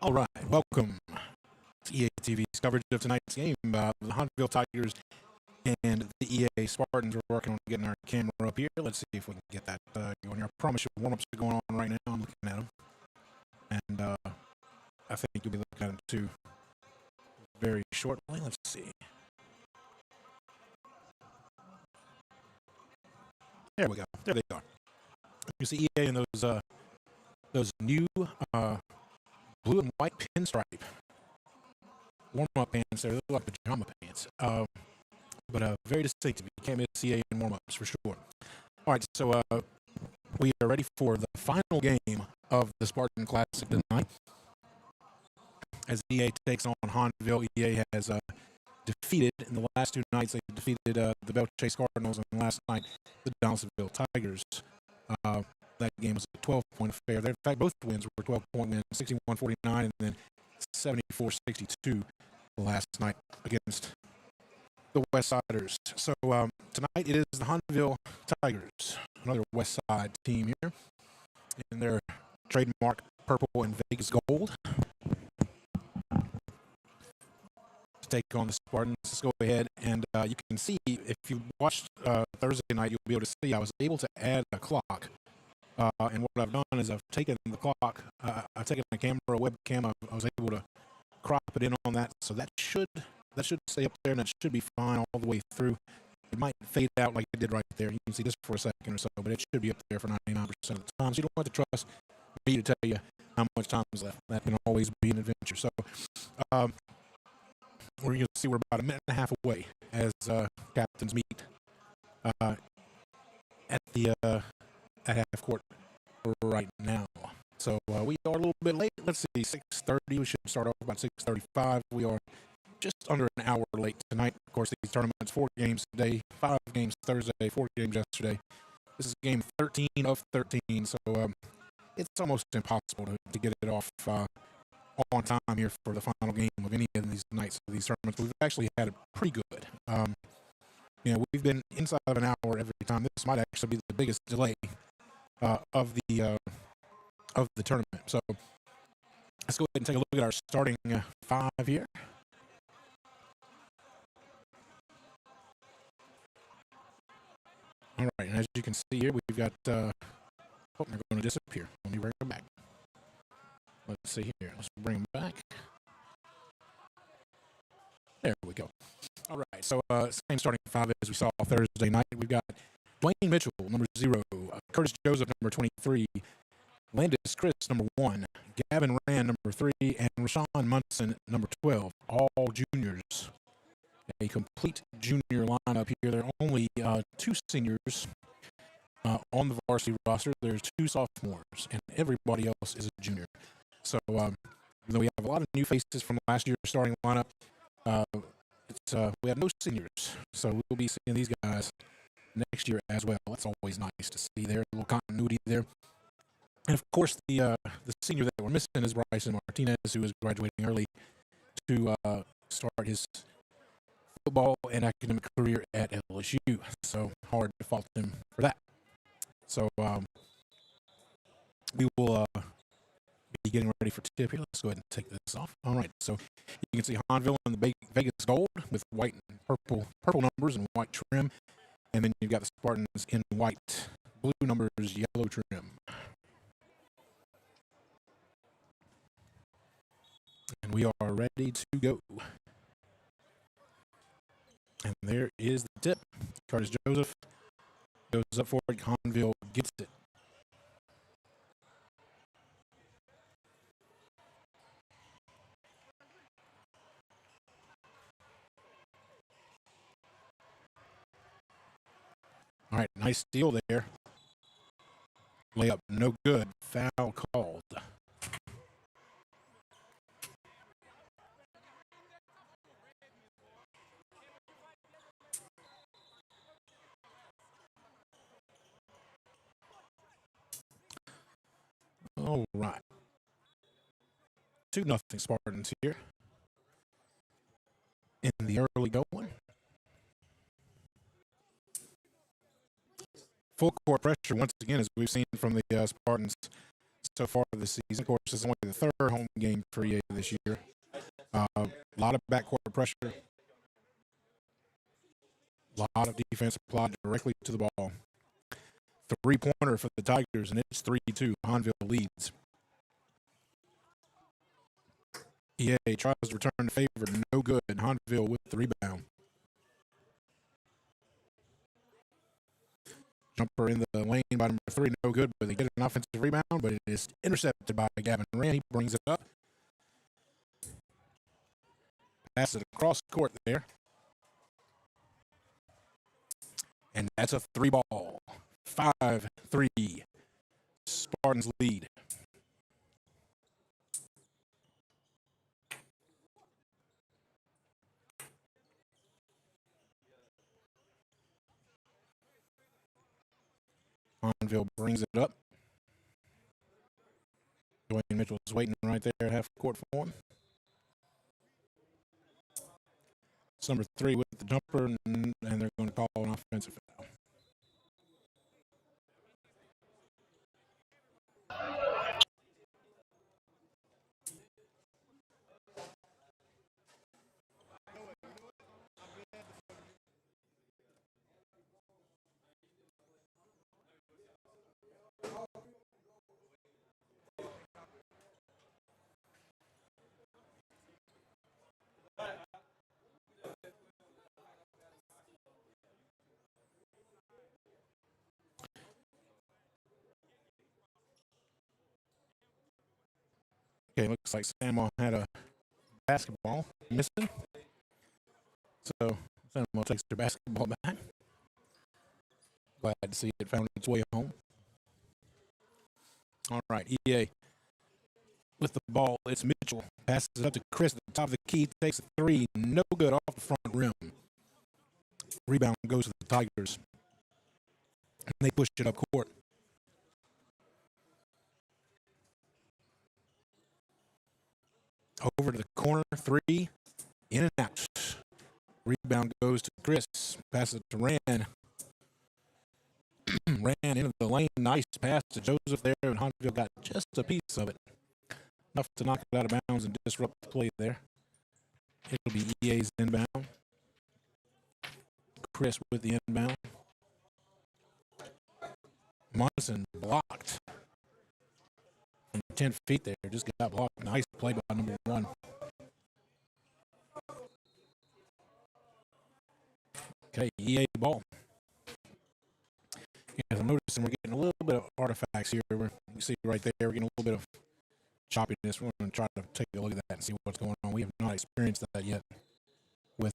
All right, welcome to EA TV's coverage of tonight's game. The Hahnville Tigers and the EA Spartans are working on getting our camera up here. Let's see if we can get that going here. I promise you warm-ups are going on right now. I'm looking at them. And I think you'll be looking at them too very shortly. Let's see. There we go. There they are. You see EA in those new blue and white pinstripe warm-up pants. They look like pajama pants, but very distinctive. You can't miss EA in warm-ups for sure. All right, so we are ready for the final game of the Spartan Classic tonight. As EA takes on Hahnville, EA has defeated in the last two nights. They defeated the Belle Chase Cardinals, and last night the Donaldsonville Tigers. That game was a 12-point affair. In fact, both wins were 12-point wins, 61-49 and then 74-62 last night against the West Siders. So tonight it is the Hahnville Tigers, another West Side team here, in their trademark purple and Vegas gold. To take on the Spartans. Let's go ahead and you can see, if you watched Thursday night, you'll be able to see I was able to add a clock. And what I've done is I've taken the clock, I've taken my camera, webcam, I was able to crop it in on that, so that should stay up there, and that should be fine all the way through. It might fade out like it did right there. You can see this for a second or so, but it should be up there for 99% of the time. So you don't have to trust me to tell you how much time is left. That can always be an adventure. So we're going to see we're about a minute and a half away as captains meet at half court right now. So we are a little bit late. Let's see, 6:30. We should start off about 6:35. We are just under an hour late tonight. Of course, these tournaments, 4 games today, 5 games Thursday, 4 games yesterday. This is game 13 of 13, so it's almost impossible to get it off on time here for the final game of any of these nights of these tournaments. We've actually had it pretty good. We've been inside of an hour every time. This might actually be the biggest delay of the tournament. So let's go ahead and take a look at our starting 5 here. All right, and as you can see here, we've got they're going to disappear. Let me bring them back. Let's see here. Let's bring them back. There we go. All right, so same starting 5 as we saw Thursday night. We've got Dwayne Mitchell, number 0, Curtis Joseph, number 23, Landis Chris, number 1, Gavin Rand, number 3, and Rashawn Munson, number 12, all juniors. A complete junior lineup here. There are only 2 seniors on the varsity roster. There's 2 sophomores, and everybody else is a junior. So we have a lot of new faces from last year's starting lineup. We have no seniors, so we'll be seeing these guys next year as well. That's always nice to see there, a little continuity there. And of course, the senior that we're missing is Bryson Martinez, who is graduating early to start his football and academic career at LSU. So hard to fault him for that. So we will be getting ready for tip here. Let's go ahead and take this off. All right, so you can see Hahnville in the Vegas gold with white and purple numbers and white trim. And then you've got the Spartans in white, blue numbers, yellow trim. And we are ready to go. And there is the tip. Curtis Joseph goes up for it. Hahnville gets it. All right, nice steal there. Layup no good. Foul called. All right. 2-0 Spartans here in the early going. Full court pressure once again, as we've seen from the Spartans so far this season. Of course, it's only the third home game for EA this year. A lot of backcourt pressure, a lot of defense applied directly to the ball. Three-pointer for the Tigers, and it's 3-2. Hahnville leads. EA tries to return the favor, no good. Hahnville with the rebound. Jumper in the lane by number 3, no good, but they get an offensive rebound, but it is intercepted by Gavin Rand. He brings it up. Pass it across the court there. And that's a 3-ball. 5-3. Spartans lead. Hahnville brings it up. Dwayne Mitchell's waiting right there at half court for him. It's number 3 with the jumper, and they're going to call an offensive foul. Okay, looks like Samuel had a basketball missing. So Samuel takes their basketball back. Glad to see it found its way home. All right, EA with the ball. It's Mitchell. Passes it up to Chris at the top of the key. Takes a 3. No good off the front rim. Rebound goes to the Tigers. And they push it up court. Over to the corner, 3, in and out. Rebound goes to Chris. Passes it to Rand. Ran into the lane. Nice pass to Joseph there, and Hahnville got just a piece of it. Enough to knock it out of bounds and disrupt the play there. It'll be EA's inbound. Chris with the inbound. Munson blocked. From 10 feet there, just got blocked. Nice play by number 1. Okay, EA ball. As I'm noticing, we're getting a little bit of artifacts here. You can see right there, we're getting a little bit of choppiness. We're going to try to take a look at that and see what's going on. We have not experienced that yet with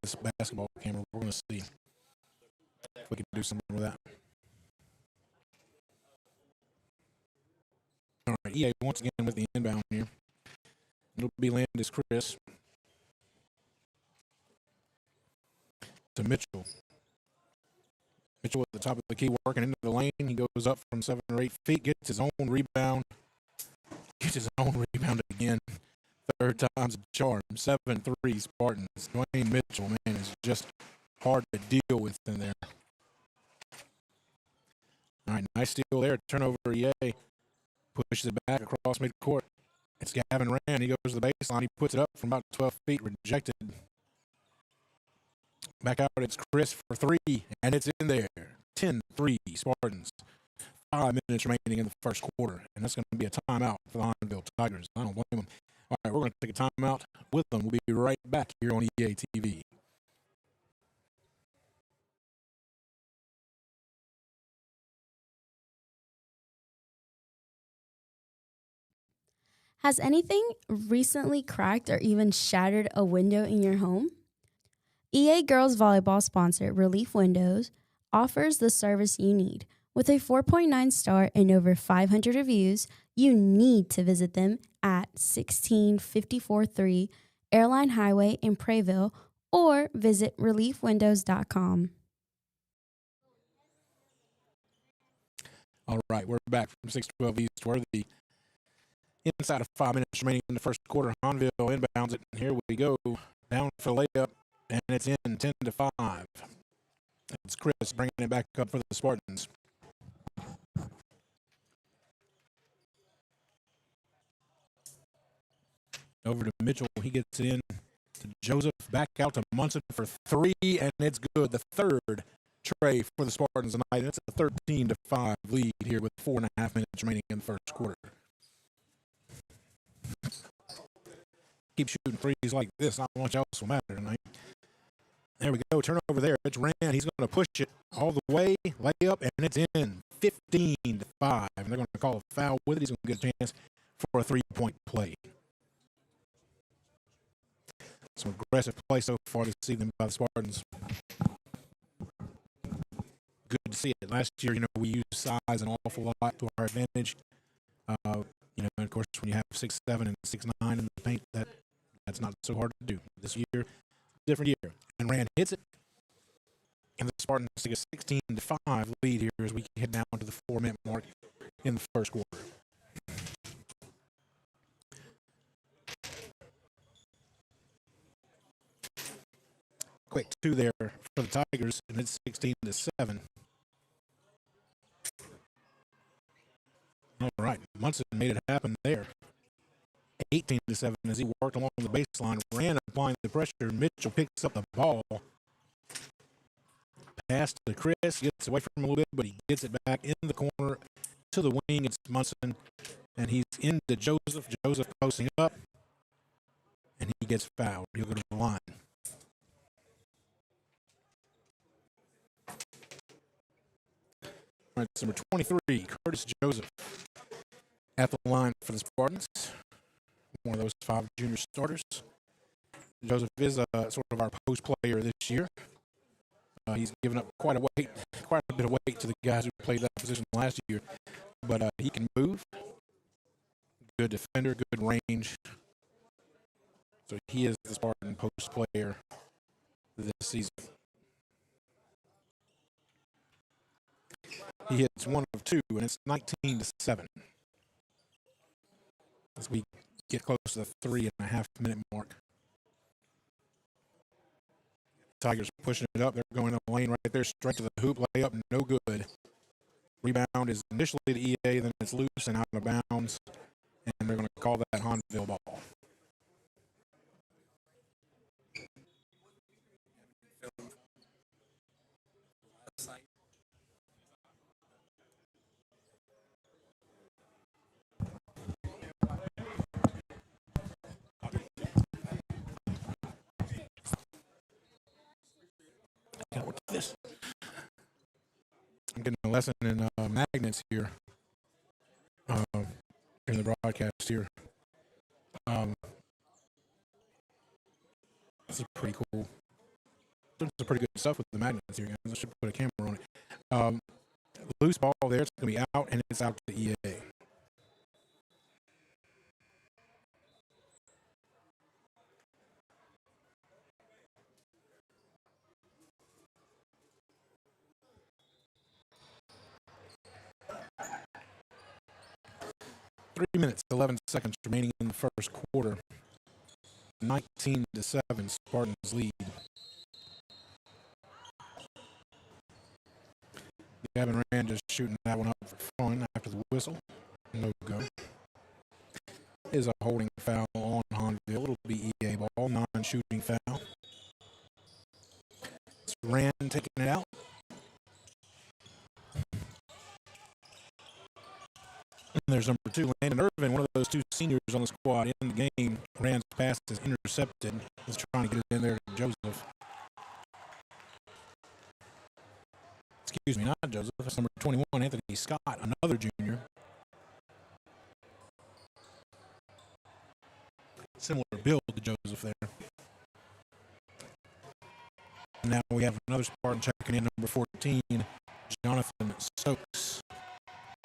this basketball camera. We're going to see if we can do something with that. All right, EA once again with the inbound here. It'll be Landis Chris to Mitchell. Mitchell at the top of the key, working into the lane. He goes up from 7 or 8 feet, gets his own rebound. Gets his own rebound again. Third time's a charm. 7-3 Spartans. Dwayne Mitchell, man, is just hard to deal with in there. All right, nice steal there. Turnover, EA. Pushes it back across midcourt. It's Gavin Rand. He goes to the baseline. He puts it up from about 12 feet. Rejected. Back out, it's Chris for 3, and it's in there. 10-3 Spartans. 5 minutes remaining in the first quarter, and that's going to be a timeout for the Hahnville Tigers. I don't blame them. All right, we're going to take a timeout with them. We'll be right back here on EA TV. Has anything recently cracked or even shattered a window in your home? EA Girls Volleyball sponsor Relief Windows offers the service you need. With a 4.9 star and over 500 reviews, you need to visit them at 16543 Airline Highway in Prayville or visit reliefwindows.com. All right, we're back from 612 East Worthey. Inside of 5 minutes remaining in the first quarter, Hahnville inbounds it. Here we go. Down for layup, and it's in 10-5. It's Chris bringing it back up for the Spartans. Over to Mitchell. He gets it in to Joseph. Back out to Munson for three, and it's good. The third tray for the Spartans tonight. And it's a 13-5 lead here with 4.5 minutes remaining in the first quarter. Keep shooting threes like this. Not much else will matter tonight. There we go. Turnover there. It's Rand. He's going to push it all the way. Layup, and it's in. 15-5. And they're going to call a foul with it. He's going to get a chance for a three-point play. Some aggressive play so far this evening by the Spartans. Good to see it. Last year, we used size an awful lot to our advantage. Of course, when you have 6'7" and 6'9" in the paint, that's not so hard to do. This year, different year. And Rand hits it. And the Spartans take a 16-5 lead here as we head down to the 4-minute mark in the first quarter. Quick two there for the Tigers, and it's 16-7. All right, Munson made it happen there. 18-7 as he worked along the baseline, ran applying the pressure. Mitchell picks up the ball. Pass to Chris, gets away from him a little bit, but he gets it back in the corner to the wing. It's Munson, and he's into Joseph. Joseph posting up, and he gets fouled. He'll go to the line. All right, number 23, Curtis Joseph at the line for the Spartans. One of those 5 junior starters. Joseph is sort of our post player this year. He's given up quite a bit of weight to the guys who played that position last year. But he can move. Good defender, good range. So he is the Spartan post player this season. He hits 1 of 2, and it's 19-7. As we get close to the 3.5-minute mark. Tigers pushing it up. They're going in the lane right there, straight to the hoop. Layup, no good. Rebound is initially to EA, then it's loose and out of bounds. And they're going to call that Hahnville ball. This. I'm getting a lesson in magnets here in the broadcast here. This is pretty cool. Doing some pretty good stuff with the magnets here, guys. I should put a camera on it. Loose ball there. It's going to be out, and it's out to EA. Three minutes, 11 seconds remaining in the first quarter. 19-7, Spartans lead. Gavin Rand just shooting that one up for fun after the whistle. No go. Is a holding foul on Hahnville. It'll be EA ball, non-shooting foul. It's Rand taking it out. And there's number 2, Landon Irvin, one of those 2 seniors on the squad in the game. Rand's pass is intercepted. He's trying to get it in there to Joseph. Excuse me, not Joseph. That's number 21, Anthony Scott, another junior. Similar build to Joseph there. And now we have another Spartan checking in, number 14, Jonathan Stokes.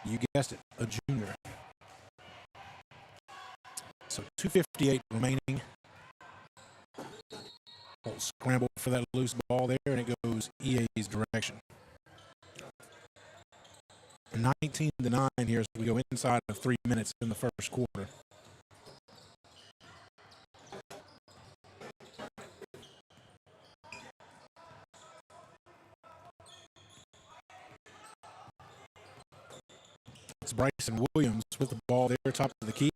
You guessed it, a junior. So 2:58 remaining. We'll scramble for that loose ball there, and it goes EA's direction. 19-9 here as we go inside of 3 minutes in the first quarter. It's Bryson Williams with the ball there, top of the key.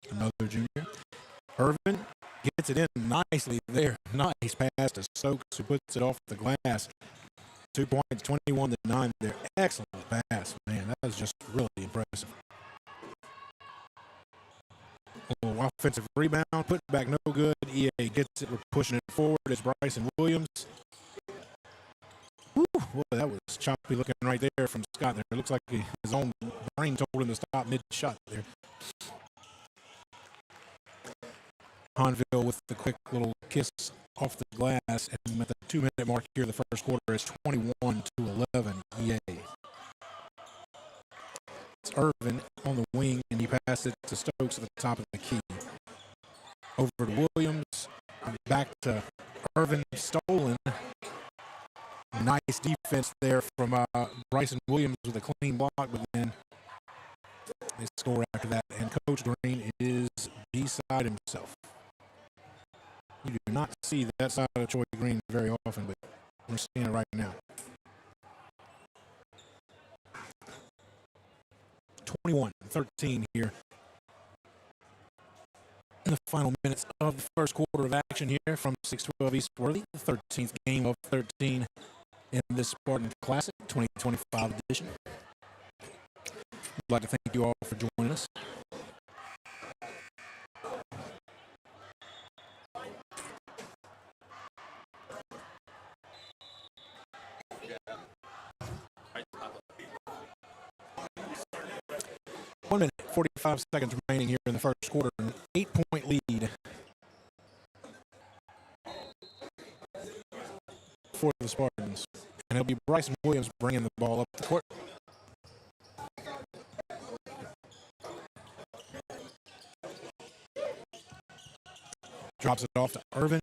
Another junior. Irvin gets it in nicely there. Nice pass to Stokes, who puts it off the glass. 2 points, 21-9 there. Excellent pass, man. That was just really impressive. A little offensive rebound, put back no good. EA gets it. We're pushing it forward. It's Bryson Williams. Woo, boy, that was choppy looking right there from Scott there. It looks like his own brain told him to stop mid-shot there. Hahnville with the quick little kiss off the glass, and at the 2-minute mark here, the first quarter is 21-11 EA. It's Irvin on the wing, and he passed it to Stokes at the top of the key. Over to Williams, back to Irvin, stolen. Nice defense there from Bryson Williams with a clean block, but then they score after that, and Coach Green is beside himself. You do not see that side of Troy Green very often, but we're seeing it right now. 21-13 here in the final minutes of the first quarter of action here from 612 East Worthey, the 13th game of 13 in this Spartan Classic 2025 edition. I'd like to thank you all for joining us. One minute, 45 seconds remaining here in the first quarter. An 8-point lead for the Spartans. And it'll be Bryson Williams bringing the ball up the court. Drops it off to Irvin.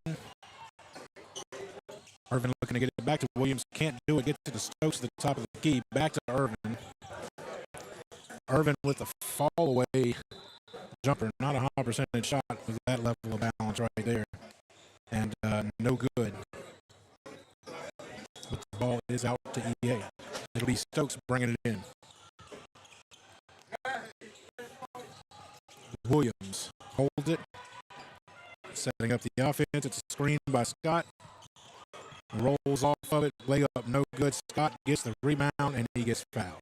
Irvin looking to get it back to Williams. Can't do it. Gets it to Stokes at the top of the key. Back to Irvin. Irvin with the fall away jumper. Not a 100% shot with that level of balance right there. And no good. But the ball is out to EA. It'll be Stokes bringing it in. Williams holds it. Setting up the offense. It's a screen by Scott. Rolls off of it. Layup no good. Scott gets the rebound and he gets fouled.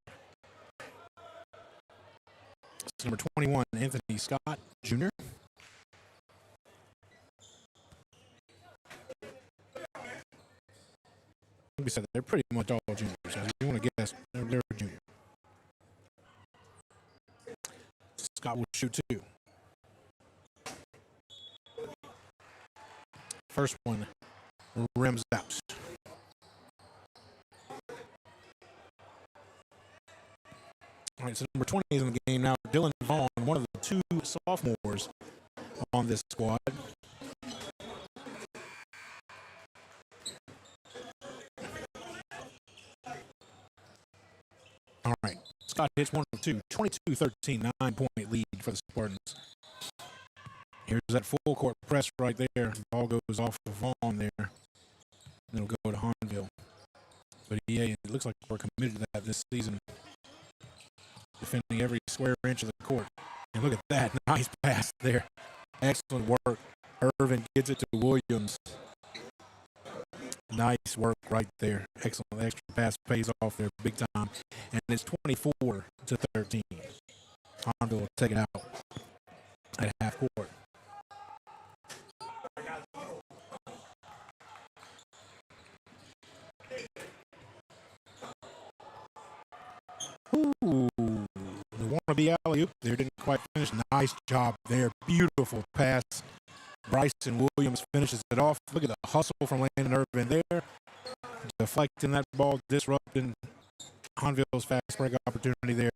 It's number 21, Anthony Scott, Jr. Like we said, they're pretty much all juniors. So if you want to guess, they're a junior. Scott will shoot two. First one rims out. All right, so number 20 is in the game now. Dylan Vaughn, one of the two sophomores on this squad. All right, Scott hits one of two. 22-13, 9-point lead for the Spartans. Here's that full court press right there. Ball goes off of Vaughn there. And it'll go to Hahnville. But EA, it looks like we're committed to that this season. Defending every square inch of the court. And look at that. Nice pass there. Excellent work. Irvin gets it to Williams. Nice work right there. Excellent extra pass pays off there big time. And it's 24-13. Hahnville will take it out at half court. Ooh, the wannabe alley-oop there didn't quite finish. Nice job there. Beautiful pass. Bryson Williams finishes it off. Look at the hustle from Landon Irvin there. Deflecting that ball, disrupting Hahnville's fast break opportunity there.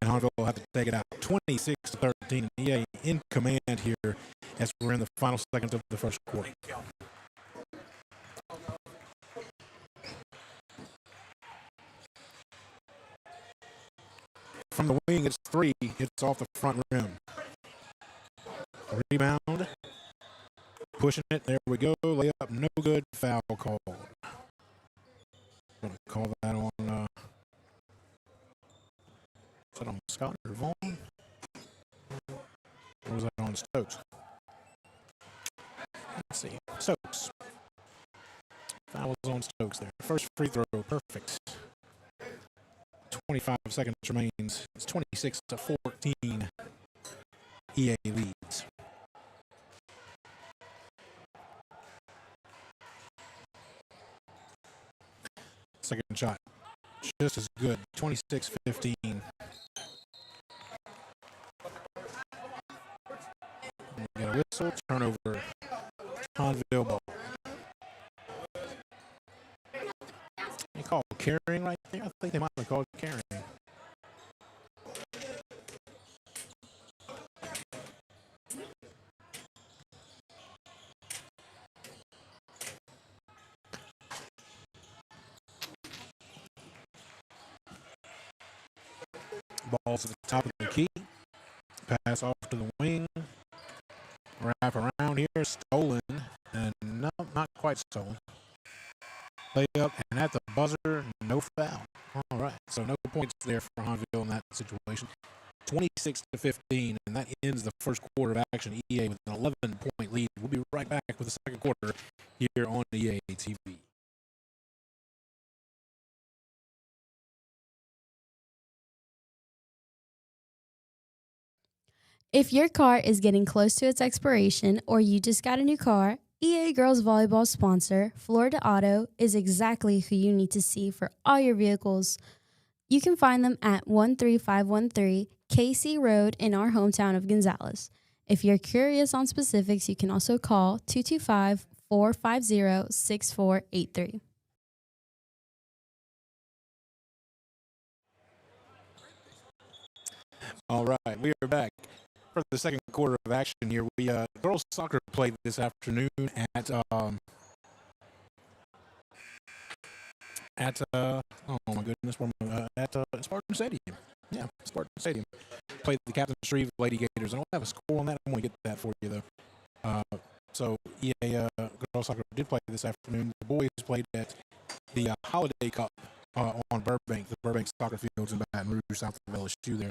And Hahnville will have to take it out. 26-13. EA in command here as we're in the final seconds of the first quarter. From the wing, it's three. It's off the front rim. Rebound. Pushing it. There we go. Layup. No good. Foul call. Going to call that on. Is that on Scott or Vaughn? Or was that on Stokes? Stokes. Fouls on Stokes there. First free throw, perfect. 25 seconds remains. It's 26-14. EA leads. Second shot, just as good. 26-15. We got a whistle, turnover. Hahnville ball. They called carrying right there. I think they might have called carrying. Ball's at the top of the key. Pass off to the wing. Wrap around here. Stolen. And no, not quite stolen. Lay up and at the buzzer, no foul. All right, so no points there for Hahnville in that situation. 26-15, and that ends the first quarter of action. EA with an 11-point lead. We'll be right back with the second quarter here on EA TV. If your car is getting close to its expiration or you just got a new car, EA Girls Volleyball sponsor, Florida Auto, is exactly who you need to see for all your vehicles. You can find them at 13513 KC Road in our hometown of Gonzales. If you're curious on specifics, you can also call 225-450-6483. All right, we are back for the second quarter of action here. We girls soccer played this afternoon at oh my goodness, at Spartan Stadium. Yeah, Spartan Stadium. Played the Captain Shreve Lady Gators. I don't have a score on that. I'm going to get that for you, though. So EA girls soccer did play this afternoon. The boys played at the Holiday Cup on Burbank, the Burbank soccer fields in Baton Rouge, south of LSU there.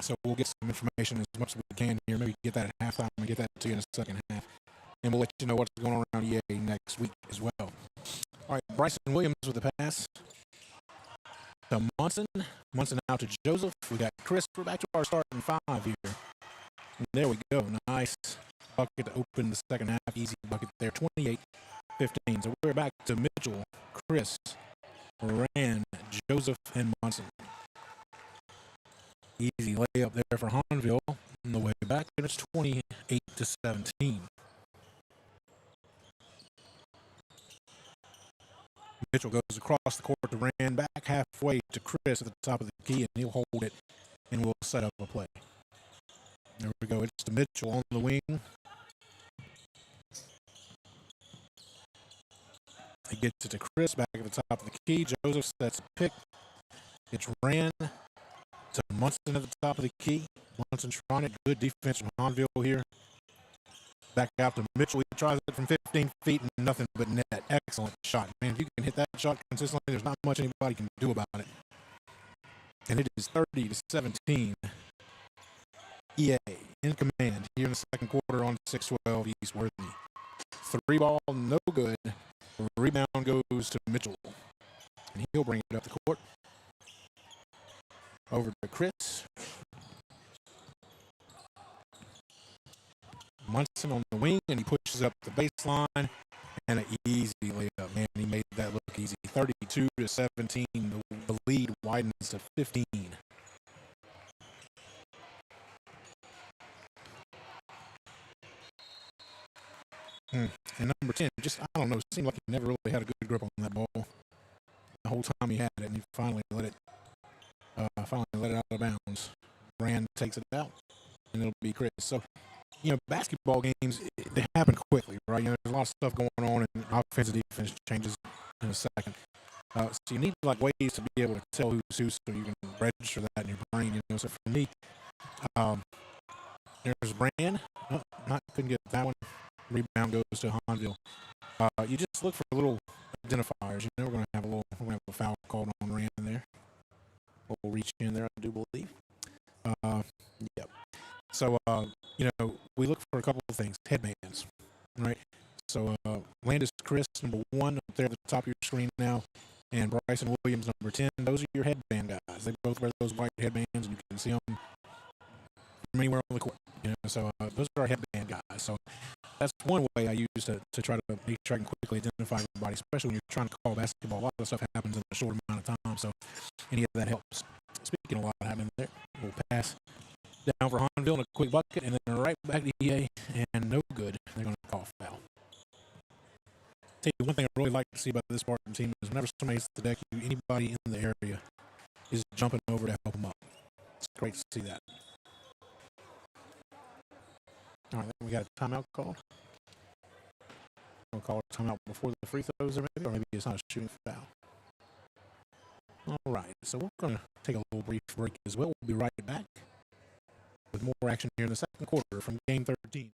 So we'll get some information as much as we can here. Maybe get that at halftime and get that to you in the second half. And we'll let you know what's going on around EA next week as well. All right, Bryson Williams with the pass to Munson. Munson out to Joseph. We got Chris. We're back to our starting five here. And there we go. Nice bucket to open the second half. Easy bucket there. 28-15. So we're back to Mitchell, Chris, Rand, Joseph, and Munson. Easy layup there for Hahnville on the way back, and it's 28-17. Mitchell goes across the court to Rand, back halfway to Chris at the top of the key, and he'll hold it, and we'll set up a play. There we go. It's to Mitchell on the wing. He gets it to Chris back at the top of the key. Joseph sets a pick. It's Rand to Munson at the top of the key. Munson trying it. Good defense from Hahnville here. Back out to Mitchell. He tries it from 15 feet and nothing but net. Excellent shot. Man, if you can hit that shot consistently, there's not much anybody can do about it. And it is 30-17. EA in command here in the second quarter on 6-12 East Worthey. Three ball, no good. Rebound goes to Mitchell. And he'll bring it up the court. Over to Chris. Munson on the wing, and he pushes up the baseline. And an easy layup. Man, he made that look easy. 32-17. The lead widens to 15. And number 10, just, I don't know, seemed like he never really had a good grip on that ball. The whole time he had it, and he finally let it out of bounds. Rand takes it out, and it'll be Chris. So, basketball games, they happen quickly, right? There's a lot of stuff going on, and offense and defense changes in a second. So you need, ways to be able to tell who's who, so you can register that in your brain. So for me, there's Rand. Couldn't get that one. Rebound goes to Hahnville. You just look for little identifiers. We're going to have a foul called on Rand there. We'll reach in there, I do believe. Yep. So, we look for a couple of things. Headbands. right? So Landis Chris, number 1, up there at the top of your screen now, and Bryson Williams, number 10. Those are your headband guys. They both wear those white headbands, and you can see them from anywhere on the court. So those are our headband guys. So that's one way I use to try to make sure I can quickly identify everybody, especially when you're trying to call basketball. A lot of stuff happens in a short amount of time, so any of that helps. Speaking of a lot happening there, we'll pass down for Hahnville in a quick bucket, and then right back to EA, and no good. They're going to call foul. Tell you one thing I really like to see about this Spartan team is whenever somebody hits the deck, anybody in the area is jumping over to help them up. It's great to see that. All right, then we got a timeout call. We'll call a timeout before the free throws, or maybe it's not a shooting foul. All right, so we're going to take a little brief break as well. We'll be right back with more action here in the second quarter from Game 13.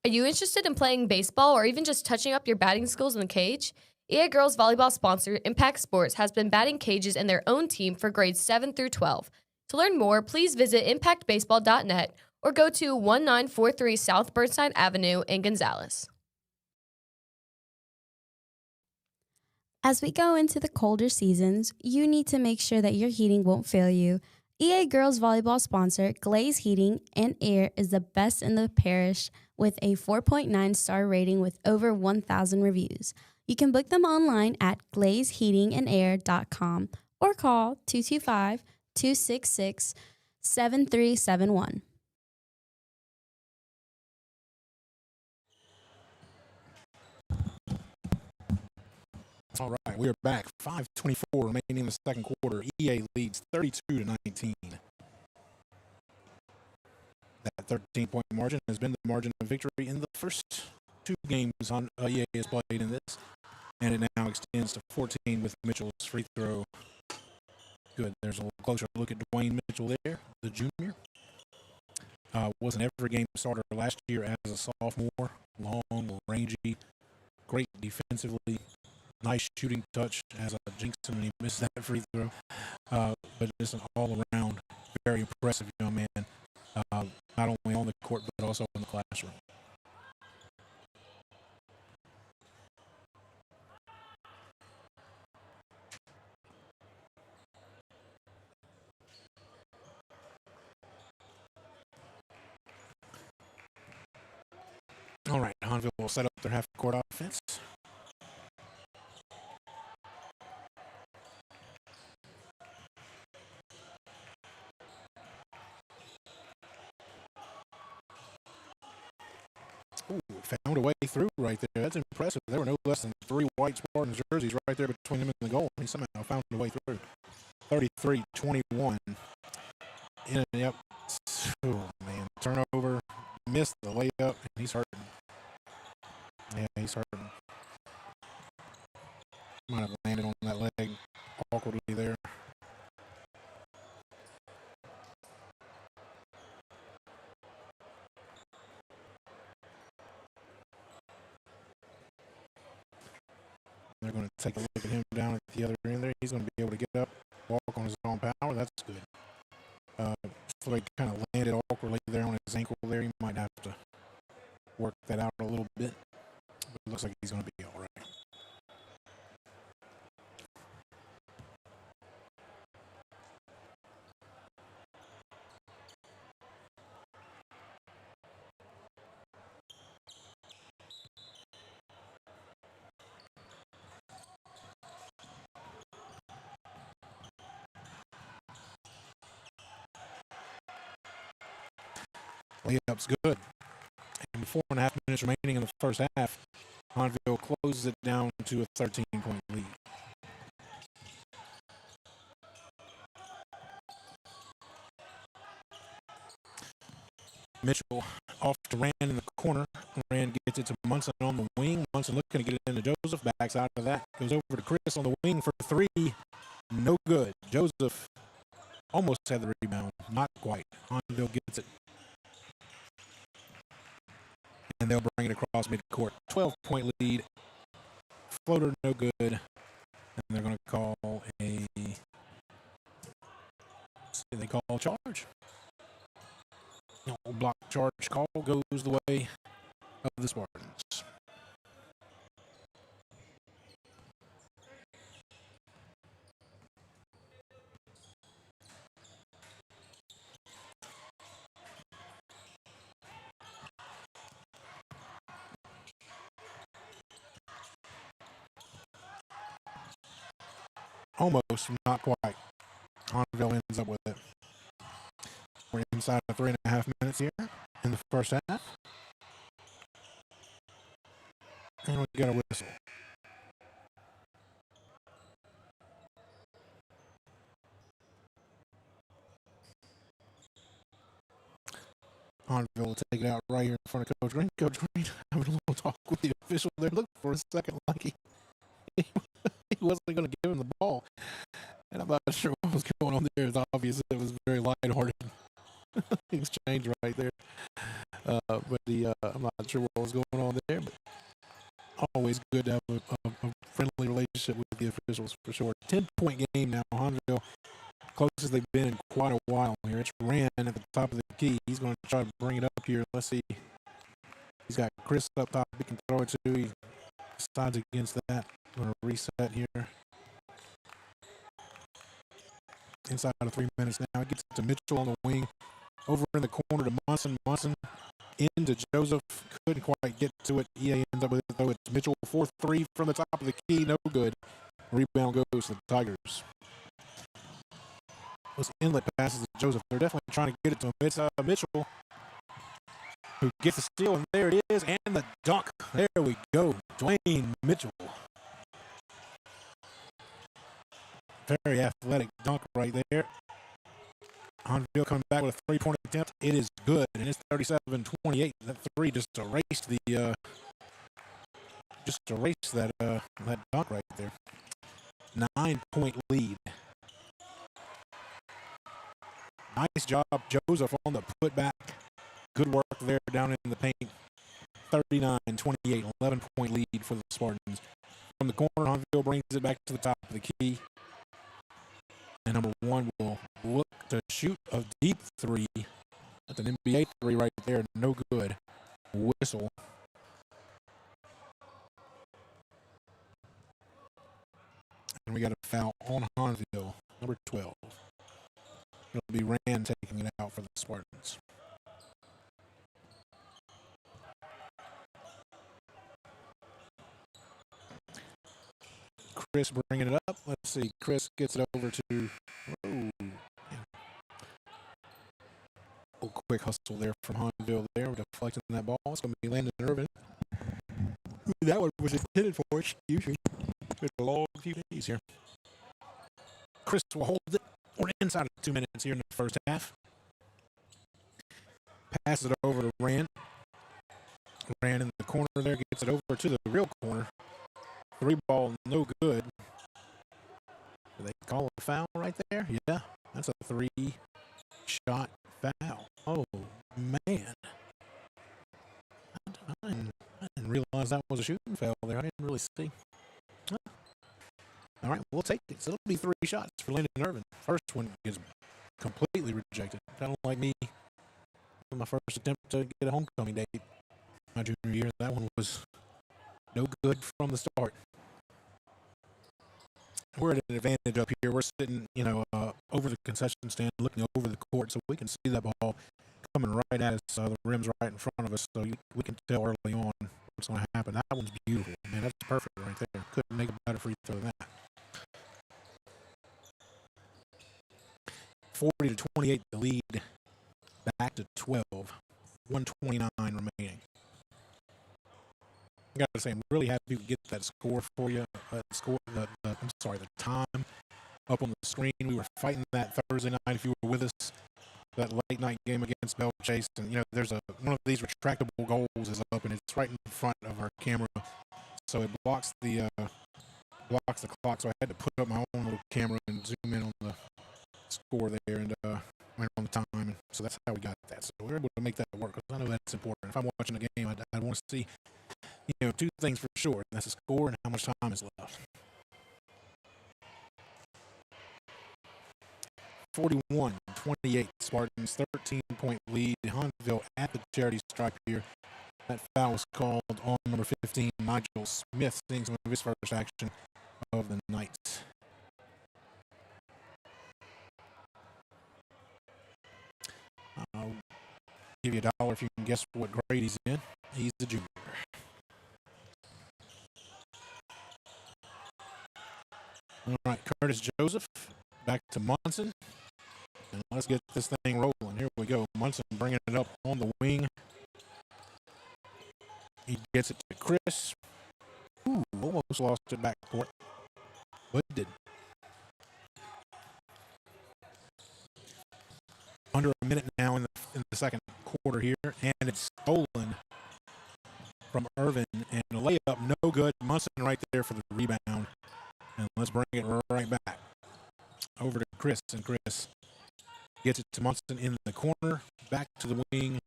Are you interested in playing baseball or even just touching up your batting skills in the cage? EA Girls Volleyball sponsor Impact Sports has been batting cages in their own team for grades 7 through 12. To learn more, please visit impactbaseball.net or go to 1943 South Burnside Avenue in Gonzales. As we go into the colder seasons, you need to make sure that your heating won't fail you. EA Girls Volleyball sponsor Glaze Heating and Air is the best in the parish with a 4.9-star rating with over 1,000 reviews. You can book them online at glazeheatingandair.com or call 225-266-7371. All right, we are back. 5:24 remaining in the second quarter. EA leads 32-19. That 13-point margin has been the margin of victory in the first 2 games EA has played in this, and it now extends to 14 with Mitchell's free throw. Good. There's a little closer look at Dwayne Mitchell there, the junior. Was an every game starter last year as a sophomore. Long, rangy, great defensively. Nice shooting touch as a Jinxon when he missed that free throw. But just an all-around, very impressive young man, not only on the court but also in the classroom. All right, Hahnville will set up their half-court offense. Ooh, found a way through right there. That's impressive. There were no less than 3 white Spartan jerseys right there between him and the goal. He somehow found a way through. 33-21. Yep. Oh, man. Turnover. Missed the layup, and he's hurting. Yeah, he's hurting. Might have landed on that leg awkwardly there. They're going to take a look at him down at the other end there. He's going to be able to get up, walk on his own power. That's good. Floyd kind of landed awkwardly there on his ankle there. He might have to work that out a little bit. But it looks like he's going to be all right. Layup's good. And with 4.5 minutes remaining in the first half, Hahnville closes it down to a 13-point lead. Mitchell off to Rand in the corner. Rand gets it to Munson on the wing. Munson looking to get it into Joseph. Backs out of that. Goes over to Chris on the wing for 3. No good. Joseph almost had the rebound. Not quite. Hahnville gets it. And they'll bring it across midcourt. 12-point lead. Floater no good. And they're going to call they call charge. No block charge call goes the way of the Spartans. Almost, not quite. Hahnville ends up with it. We're inside of 3.5 minutes here in the first half. And we got a whistle. Hahnville will take it out right here in front of Coach Green. Coach Green having a little talk with the official there. Look for a second like he wasn't going to give him the ball. And I'm not sure what was going on there. It's obvious it was very lighthearted exchange right there. I'm not sure what was going on there. But always good to have a friendly relationship with the officials for sure. 10-point game now. Hahnville, closest they've been in quite a while here. It's Rand at the top of the key. He's going to try to bring it up here. Let's see. He's got Chris up top. He can throw it to. He decides against that. Going to reset here. Inside of 3 minutes now. It gets to Mitchell on the wing. Over in the corner to Munson. Munson into Joseph. Couldn't quite get to it. EA ends up with it, though. It's Mitchell 4-3 from the top of the key. No good. Rebound goes to the Tigers. Those inlet passes to Joseph. They're definitely trying to get it to him. It's Mitchell who gets the steal, and there it is, and the dunk. There we go. Dwayne Mitchell. Very athletic dunk right there. Hahnville coming back with a three-point attempt. It is good, and it's 37-28. That three just erased that dunk right there. 9-point lead. Nice job, Joseph, on the putback. Good work there down in the paint. 39-28, 11-point lead for the Spartans. From the corner, Hahnville brings it back to the top of the key. And number one will look to shoot a deep three. That's an NBA three right there. No good. Whistle. And we got a foul on Hahnville, number 12. It'll be Rand taking it out for the Spartans. Chris bringing it up. Let's see. Chris gets it over to. Quick hustle there from Hahnville there. Deflecting that ball. It's going to be Landon Irvin. That one was intended for. Excuse me. It's a long few days here. Chris will hold it. We're inside of 2 minutes here in the first half. Pass it over to Rand. Rand in the corner there. Gets it over to the real corner. Three ball, no good. Do they call a foul right there? Yeah, that's a three-shot foul. Oh, man. I didn't realize that was a shooting foul there. I didn't really see. Huh. All right, we'll take it. So it'll be 3 shots for Landon Irvin. First one is completely rejected. Kind of like me. My first attempt to get a homecoming date my junior year. That one was no good from the start. We're at an advantage up here. We're sitting, over the concession stand, looking over the court, so we can see that ball coming right at us. The rim's right in front of us, so we can tell early on what's going to happen. That one's beautiful, man. That's perfect right there. Couldn't make a better free throw than that. 40-28, the lead. Back to 12. 1:29 remaining. I gotta say, I'm really happy to get that score for you. The time up on the screen. We were fighting that Thursday night. If you were with us, that late night game against Bell Chase, and there's one of these retractable goals is up, and it's right in front of our camera, so it blocks the clock. So I had to put up my own little camera and zoom in on the score there, and right on the time. And so that's how we got that. So we were able to make that work, because I know that's important. If I'm watching a game, I want to see. 2 things for sure. That's the score and how much time is left. 41-28. 28. Spartans 13-point lead. Hahnville at the charity stripe here. That foul was called on number 15, Nigel Smith, seeing some of his first action of the night. I'll give you $1 if you can guess what grade he's in. He's a junior. All right, Curtis Joseph back to Munson. And let's get this thing rolling. Here we go. Munson bringing it up on the wing. He gets it to Chris. Ooh, almost lost it back court. But did. Under a minute now in the second quarter here, and it's stolen from Irvin, and the layup no good. Munson right there for the rebound. And let's bring it right back over to Chris, and Chris gets it to Munson in the corner, back to the wing.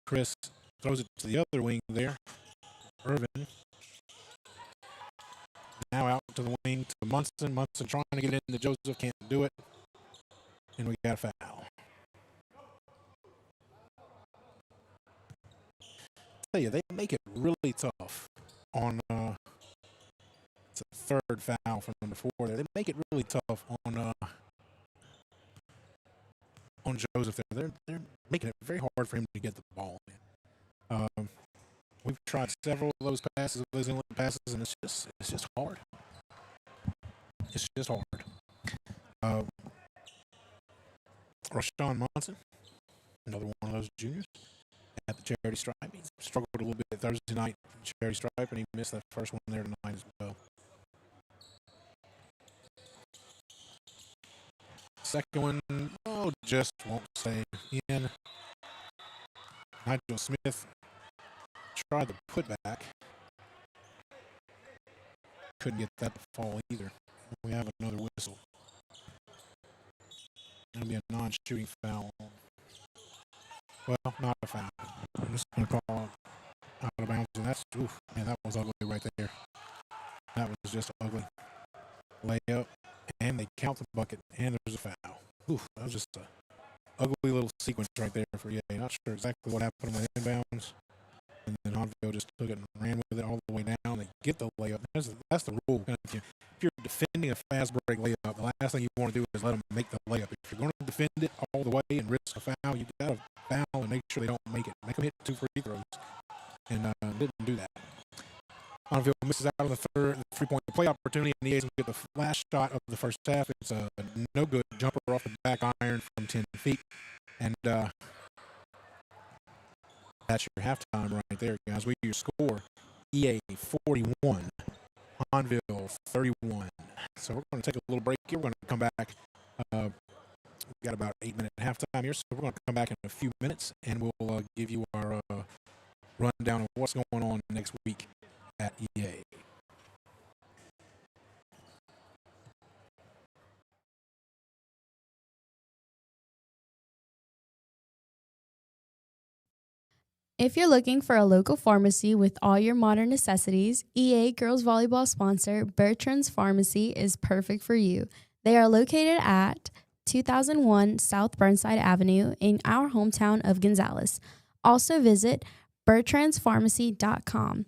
Chris throws it to the other wing there. Irvin now out to the wing to Munson. Munson trying to get it into Joseph, can't do it. And we got a foul. I tell you, they make it really tough on it's a third foul from number 4 there. They make it really tough on Joseph there. They're making it very hard for him to get the ball in. We've tried several of those passes, those inlet passes, and it's just hard. It's just hard. Rashawn Munson, another one of those juniors at the charity stripe. He struggled a little bit Thursday night at the charity stripe, and he missed that first one there tonight as well. Second one, just won't stay in. Nigel Smith tried the putback. Couldn't get that to fall either. We have another whistle. It'll be a non-shooting foul. Well, not a foul. I'm just going to call it out of bounds, and that was ugly right there. That was just ugly. Layup, and they count the bucket, and there's a foul. That was just a ugly little sequence right there for EA. Not sure exactly what happened on the inbounds. And then Hahnville just took it and ran with it all the way down. They get the layup. That's the rule. If you're defending a fast break layup, the last thing you want to do is let them make the layup. If you're going to defend it all the way and risk a foul, you got to foul and make sure they don't make it. Make them hit 2 free throws. And didn't do that. Hahnville misses out on the three-point play opportunity, and the A's will get the last shot of the first half. It's a no-good jumper off the back iron from 10 feet. And that's your halftime right there, guys. We your score, EA 41, Hahnville 31. So we're going to take a little break here. We're going to come back. We've got about 8-minute halftime here, so we're going to come back in a few minutes, and we'll give you our rundown of what's going on next week at EA. If you're looking for a local pharmacy with all your modern necessities, EA Girls Volleyball sponsor Bertrand's Pharmacy is perfect for you. They are located at 2001 South Burnside Avenue in our hometown of Gonzales. Also visit bertrandspharmacy.com.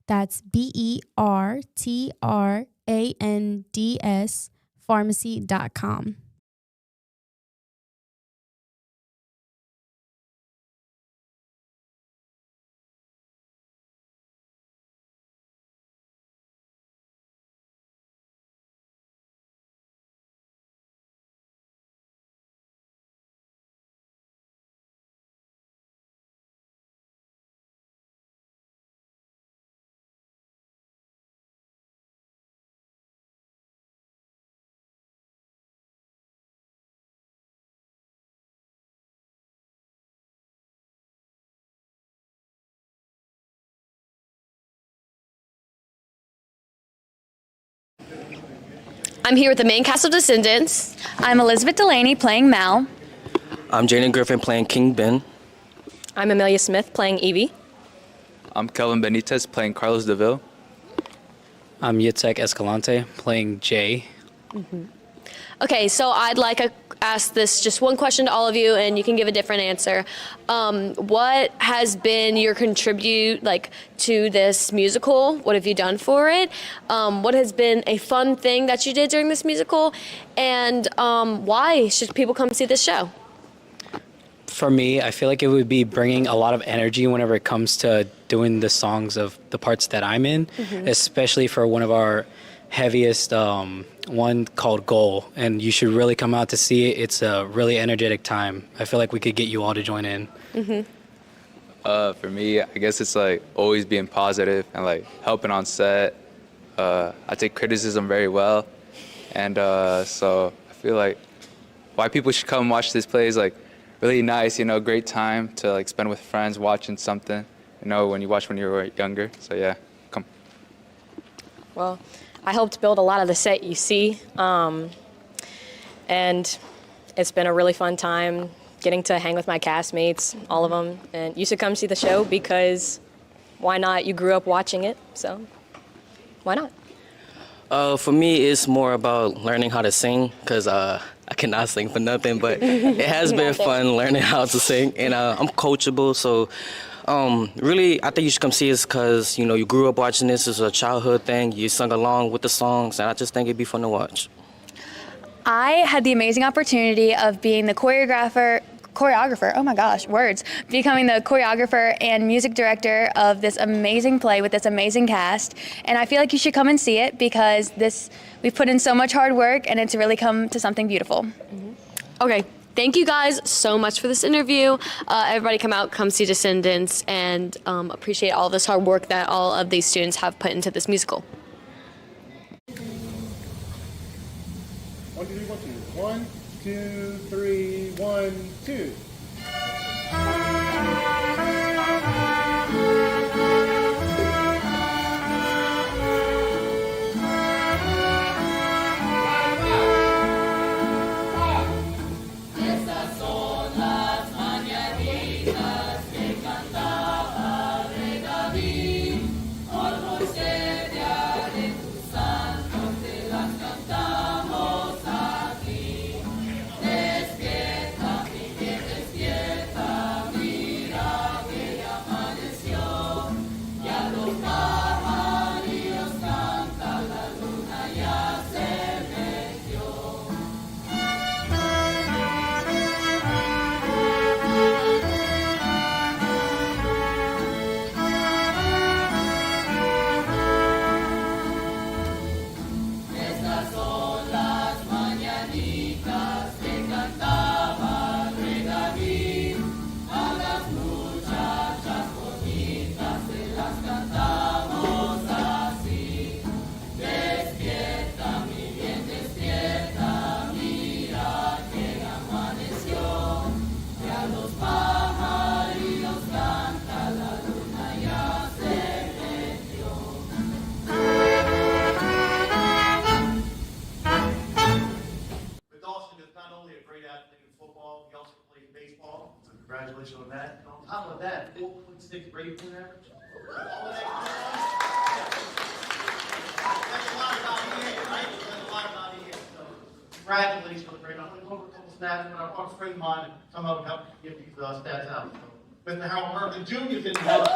That's BERTRANDS pharmacy.com. I'm here with the main cast of Descendants. I'm Elizabeth Delaney playing Mal. I'm Jaden Griffin playing King Ben. I'm Amelia Smith playing Evie. I'm Kelvin Benitez playing Carlos DeVille. I'm Yitzhak Escalante playing Jay. Okay, so I'd like to ask this just one question to all of you, and you can give a different answer. What has been your contribute to this musical? What have you done for it? What has been a fun thing that you did during this musical? And why should people come see this show? For me, I feel like it would be bringing a lot of energy whenever it comes to doing the songs of the parts that I'm in, especially for one of our heaviest one called Goal, and you should really come out to see it. It's a really energetic time. I feel like we could get you all to join in. For me, I guess it's like always being positive and like helping on set. I take criticism very well, and so I feel like why people should come watch this play is like really nice, great time to like spend with friends watching something, when you watch when you were younger. So yeah, come. Well, I helped build a lot of the set you see, and it's been a really fun time getting to hang with my castmates, all of them, and you should come see the show because why not? You grew up watching it, so why not? For me, it's more about learning how to sing because I cannot sing for nothing, but it has been fun learning how to sing, and I'm coachable, so really, I think you should come see us because, you grew up watching this. It's a childhood thing. You sung along with the songs, and I just think it'd be fun to watch. I had the amazing opportunity of being the becoming the choreographer and music director of this amazing play with this amazing cast. And I feel like you should come and see it because we've put in so much hard work and it's really come to something beautiful. Okay. Thank you guys so much for this interview. Everybody come see Descendants, and appreciate all this hard work that all of these students have put into this musical. 1, 2, 3, 1, 2. 1, 2, 3, 1, 2. Congratulations on that. And on top of that, 4.6 grade point average. That's a lot about EA, right? That's a lot about EA. So congratulations on the grade. I'm going to go over a couple stats, but our friend of mine and some of them help get these stats out. So, with the Harold Mervyn Jr. didn't help.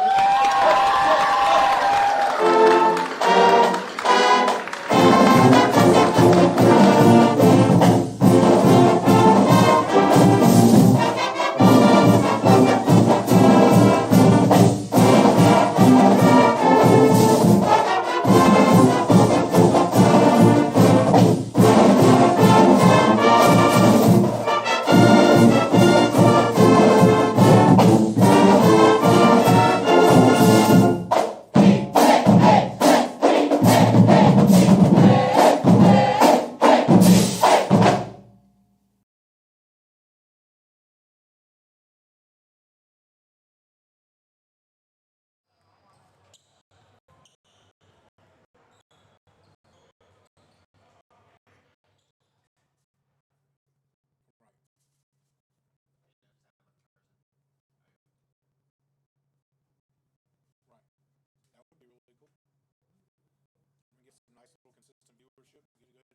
get some nice little consistent viewership. Get a good,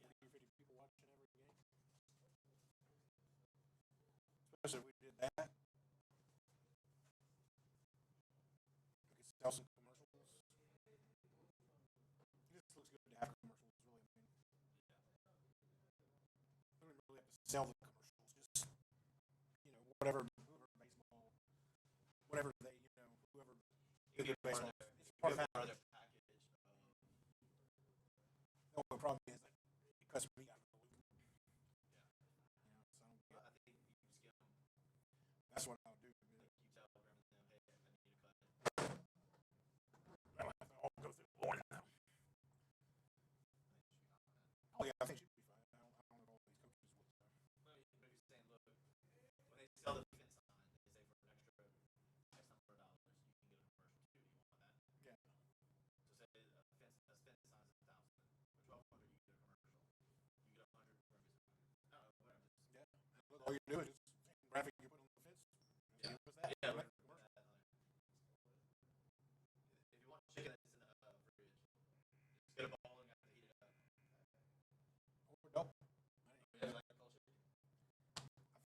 40 or 50 people watching every game. Especially if we did that. We could sell some commercials. It just looks good to have commercials, really. I mean, we don't really have to sell the commercials. Just, whoever baseball, whatever they, whoever did baseball. It's part of their package. The only problem is that it cuts me out of the loop. Yeah. So I think you skim. That's what I'll do. You tell them, hey, I need to cut. I don't have to all go through the morning now. Oh yeah, I think she'd be fine. I don't know all these coaches would. Maybe saying, look, when they sell the defense sign, they say for an extra X number of dollars, you can get a commercial too. Do you want that? Yeah. So say a fence sign is $1,000. For $1,200, you get a commercial. You get 100 for every sign. No, whatever. Yeah. Look, all you do is just graphic you put on the fence. Yeah. Yeah. Right. If you want chicken that's in the fridge, just get a bowl and you have to heat it up. Or don't. I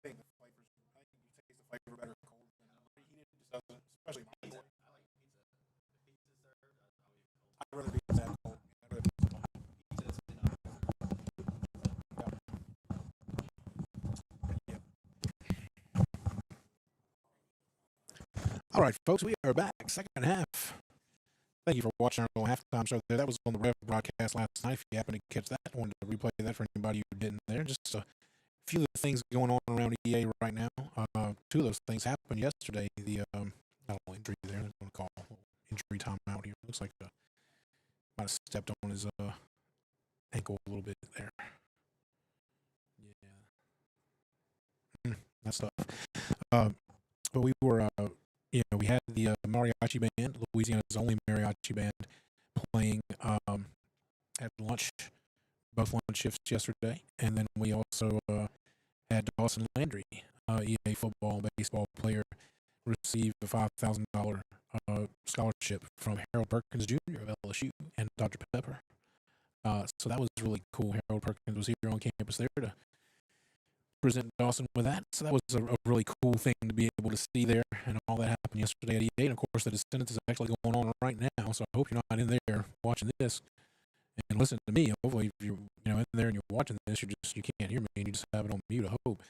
think the flavors. I think you taste the flavor better cold than preheated. It just doesn't, especially my pizza. I like pizza. If pizza's served, I'll eat it cold. I'd rather pizza than cold. I'd rather pizza cold. Pizza's enough. Yeah. All right, folks, we are back. Second half. Thank you for watching our little halftime show there. That was on the Rev broadcast last night. If you happen to catch that, I wanted to replay that for anybody who didn't there. Just a few of the things going on around EA right now. Two of those things happened yesterday. The injury there. I'm going to call injury timeout here. Looks like might have stepped on his ankle a little bit there. Yeah. That stuff. But we were, we had the mariachi band, Louisiana's only mariachi band, playing at lunch, both lunch shifts yesterday. And then we also had Dawson Landry, EA football and baseball player, receive a $5,000 scholarship from Harold Perkins Jr. of LSU and Dr. Pepper. So that was really cool. Harold Perkins was here on campus there to present Dawson with that. So that was a really cool thing to be able to see there, and all that happened yesterday at EA. And of course, the Descendants is actually going on right now. So I hope you're not in there watching this and listening to me. Hopefully, if you're in there and you're watching this, you can't hear me and you just have it on mute. I hope.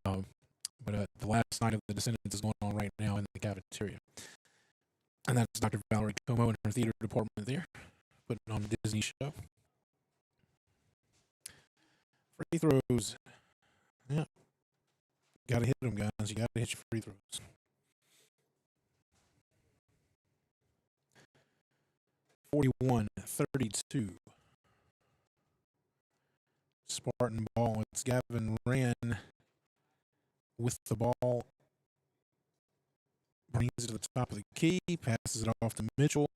But the last night of the Descendants is going on right now in the cafeteria, and that's Dr. Valerie Como and her theater department there, putting on the Disney show. Free throws. Yeah. Got to hit them, guys. You got to hit your free throws. (41-32). Spartan ball. It's Gavin Rand with the ball. Brings it to the top of the key. Passes it off to Mitchell.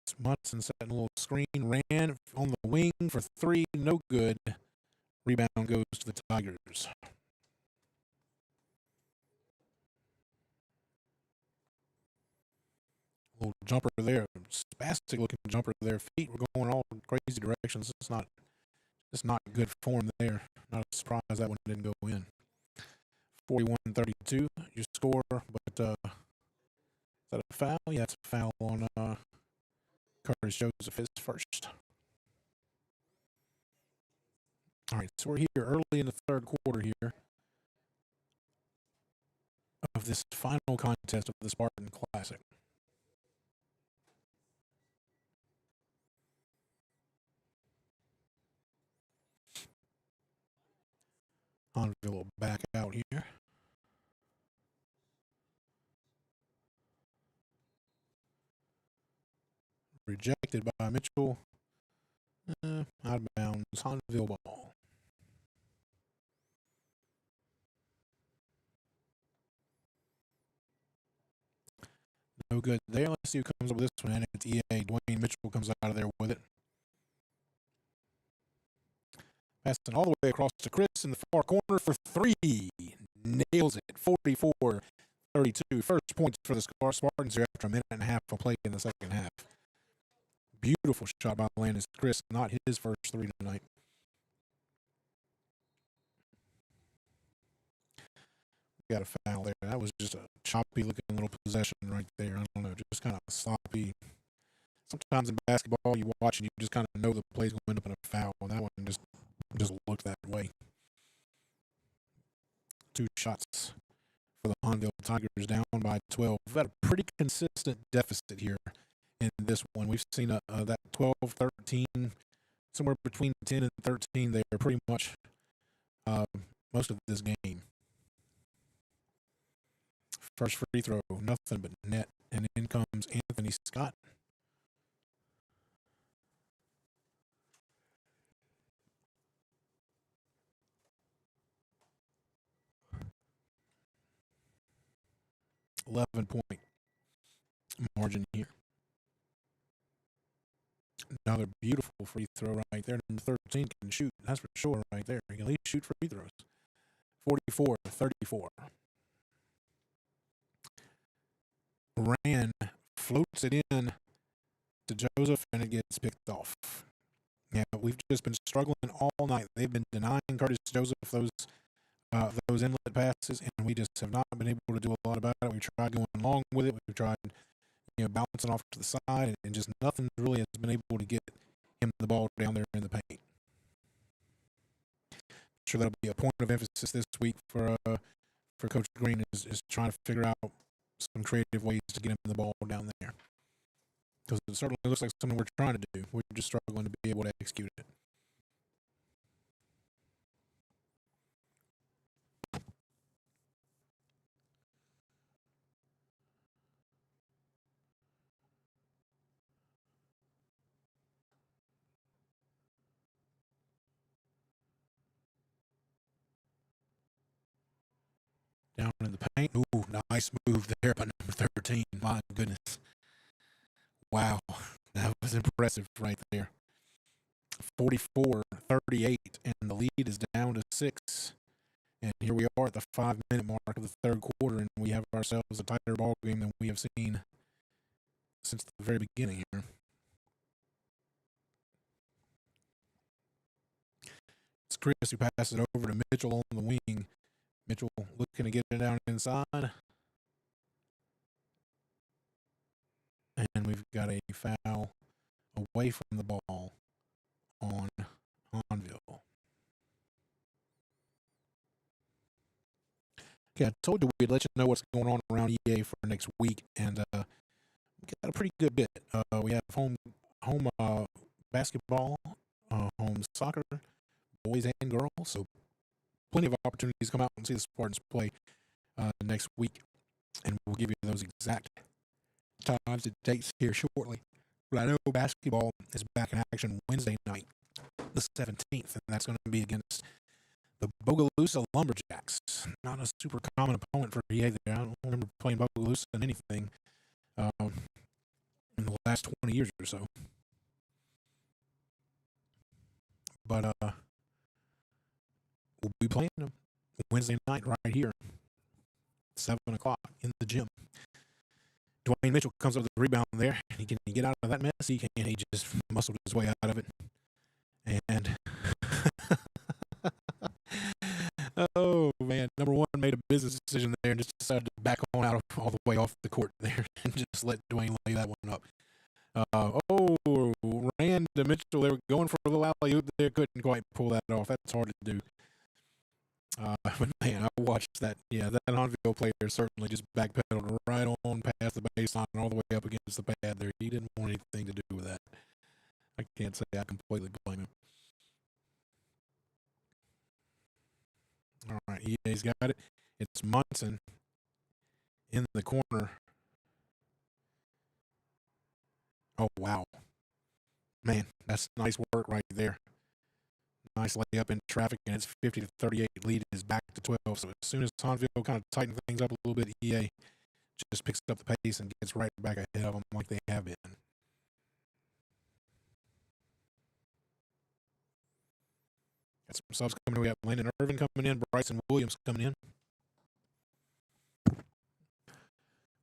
It's Munson setting a little screen. Rand on the wing for three. No good. Rebound goes to the Tigers. Little jumper there. Spastic looking jumper there. Feet were going all crazy directions. It's not good form there. Not a surprise that one didn't go in. 41-32. You score, but is that a foul? Yeah, it's a foul on Curtis Joseph, his first. All right, so we're here early in the third quarter here of this final contest of the Spartan Classic. Hahnville will back out here. Rejected by Mitchell. Out of bounds. Hahnville ball. No good there. Let's see who comes up with this one. And it's EA. Dwayne Mitchell comes out of there with it. Passing all the way across to Chris in the far corner for three. Nails it. 44-32. First points for the Spartans here after a minute and a half of play in the second half. Beautiful shot by Landis Chris. Not his first three tonight. Got a foul there. That was just a choppy looking little possession right there. I don't know, just kind of sloppy. Sometimes in basketball, you watch and you just kind of know the play's going to end up in a foul, and that one just looked that way. 2 shots for the Hahnville Tigers, down by 12. We've had a pretty consistent deficit here in this one. We've seen that 12, 13, somewhere between 10 and 13 there pretty much most of this game. First free throw, nothing but net, and in comes Anthony Scott. .11 margin here. Another beautiful free throw right there. Number 13 can shoot, that's for sure right there. He can at least shoot free throws. 44-34. Rand floats it in to Joseph, and it gets picked off. Yeah, we've just been struggling all night. They've been denying Curtis Joseph those inlet passes, and we just have not been able to do a lot about it. We've tried going long with it. We've tried, bouncing off to the side, and just nothing really has been able to get him the ball down there in the paint. I'm sure that'll be a point of emphasis this week for Coach Green is trying to figure out some creative ways to get him the ball down there. Because it certainly looks like something we're trying to do. We're just struggling to be able to execute it. Down in the paint. Ooh, nice move there by number 13. My goodness. Wow. That was impressive right there. 44-38, and the lead is down to 6. And here we are at the 5-minute mark of the third quarter, and we have ourselves a tighter ball game than we have seen since the very beginning here. It's Chris who passes it over to Mitchell on the wing. Mitchell looking to get it down inside. And we've got a foul away from the ball on Hahnville. Okay, I told you we'd let you know what's going on around EA for next week, and we got a pretty good bit. We have home basketball, home soccer, boys and girls, so plenty of opportunities to come out and see the Spartans play next week, and we'll give you those exact times and dates here shortly. But I know basketball is back in action Wednesday night, the 17th, and that's going to be against the Bogalusa Lumberjacks. Not a super common opponent for EA there. I don't remember playing Bogalusa in anything in the last 20 years or so. But we'll be playing them Wednesday night right here, 7 o'clock in the gym. Dwayne Mitchell comes up with the rebound there. He can get out of that mess. He can. He just muscled his way out of it. And oh man, number one made a business decision there and just decided to back on out all the way off the court there and just let Dwayne lay that one up. Rand to Mitchell. They were going for a little alley-oop there. Couldn't quite pull that off. That's hard to do. But man, I watched that. Yeah, that Hahnville player certainly just backpedaled right on past the baseline and all the way up against the pad there. He didn't want anything to do with that. I can't say I completely blame him. All right, EA's got it. It's Munson in the corner. Oh, wow. Man, that's nice work right there. Nice layup in traffic, and it's 50-38. Lead is back to 12. So as soon as Hahnville kind of tighten things up a little bit, EA just picks up the pace and gets right back ahead of them like they have been. Got some subs coming in. We got Landon Irvin coming in, Bryson Williams coming in.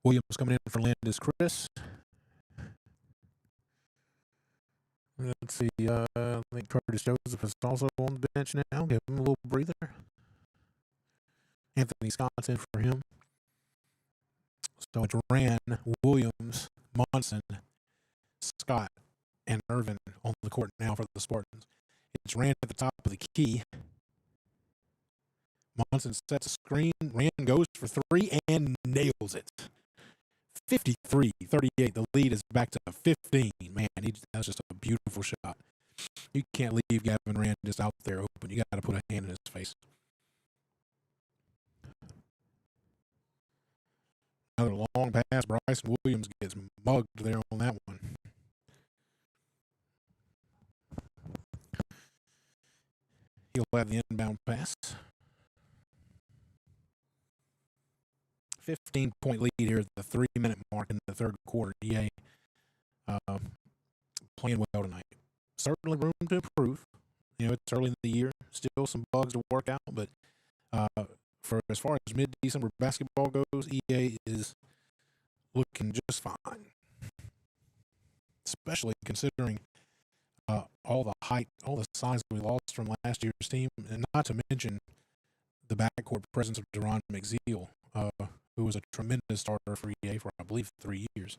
Williams coming in for Landis Chris. Let's see. I think Curtis Joseph is also on the bench now. Give him a little breather. Anthony Scott's in for him. So it's Rand, Williams, Munson, Scott, and Irvin on the court now for the Spartans. It's Rand at the top of the key. Munson sets a screen. Rand goes for three and nails it. 53-38. The lead is back to 15. Man, that's just a beautiful shot. You can't leave Gavin Rand just out there open. You got to put a hand in his face. Another long pass. Bryson Williams gets mugged there on that one. He'll have the inbound pass. 15-point lead here at the 3-minute mark in the third quarter. EA playing well tonight. Certainly room to improve. You know, it's early in the year. Still some bugs to work out, but for as far as mid-December basketball goes, EA is looking just fine. Especially considering all the height, all the size we lost from last year's team, and not to mention the backcourt presence of Deron McZeal, who was a tremendous starter for EA for, I believe, 3 years.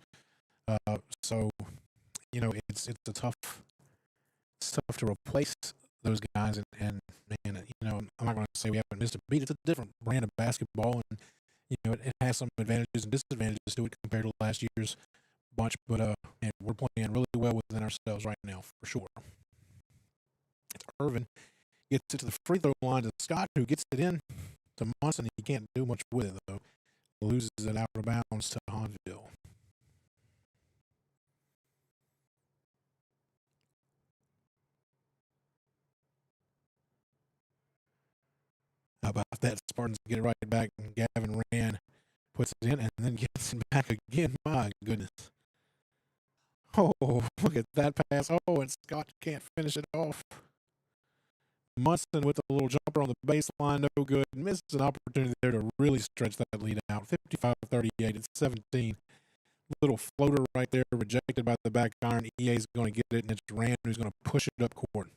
So, you know, it's tough to replace those guys, and man, you know, I'm not going to say we haven't missed a beat. It's a different brand of basketball, and you know, it has some advantages and disadvantages to it compared to last year's bunch. But man, we're playing really well within ourselves right now, for sure. It's Irvin gets it to the free throw line to Scott, who gets it in to Munson. He can't do much with it though. Loses it out of bounds to Hahnville. How about that? Spartans get it right back, and Gavin Rand puts it in and then gets it back again. My goodness. Oh, look at that pass. Oh, and Scott can't finish it off. Munson with a little jumper on the baseline, no good. Misses an opportunity there to really stretch that lead out. 55-38 at 17. Little floater right there, rejected by the back iron. EA's going to get it, and it's Rand who's going to push it up court.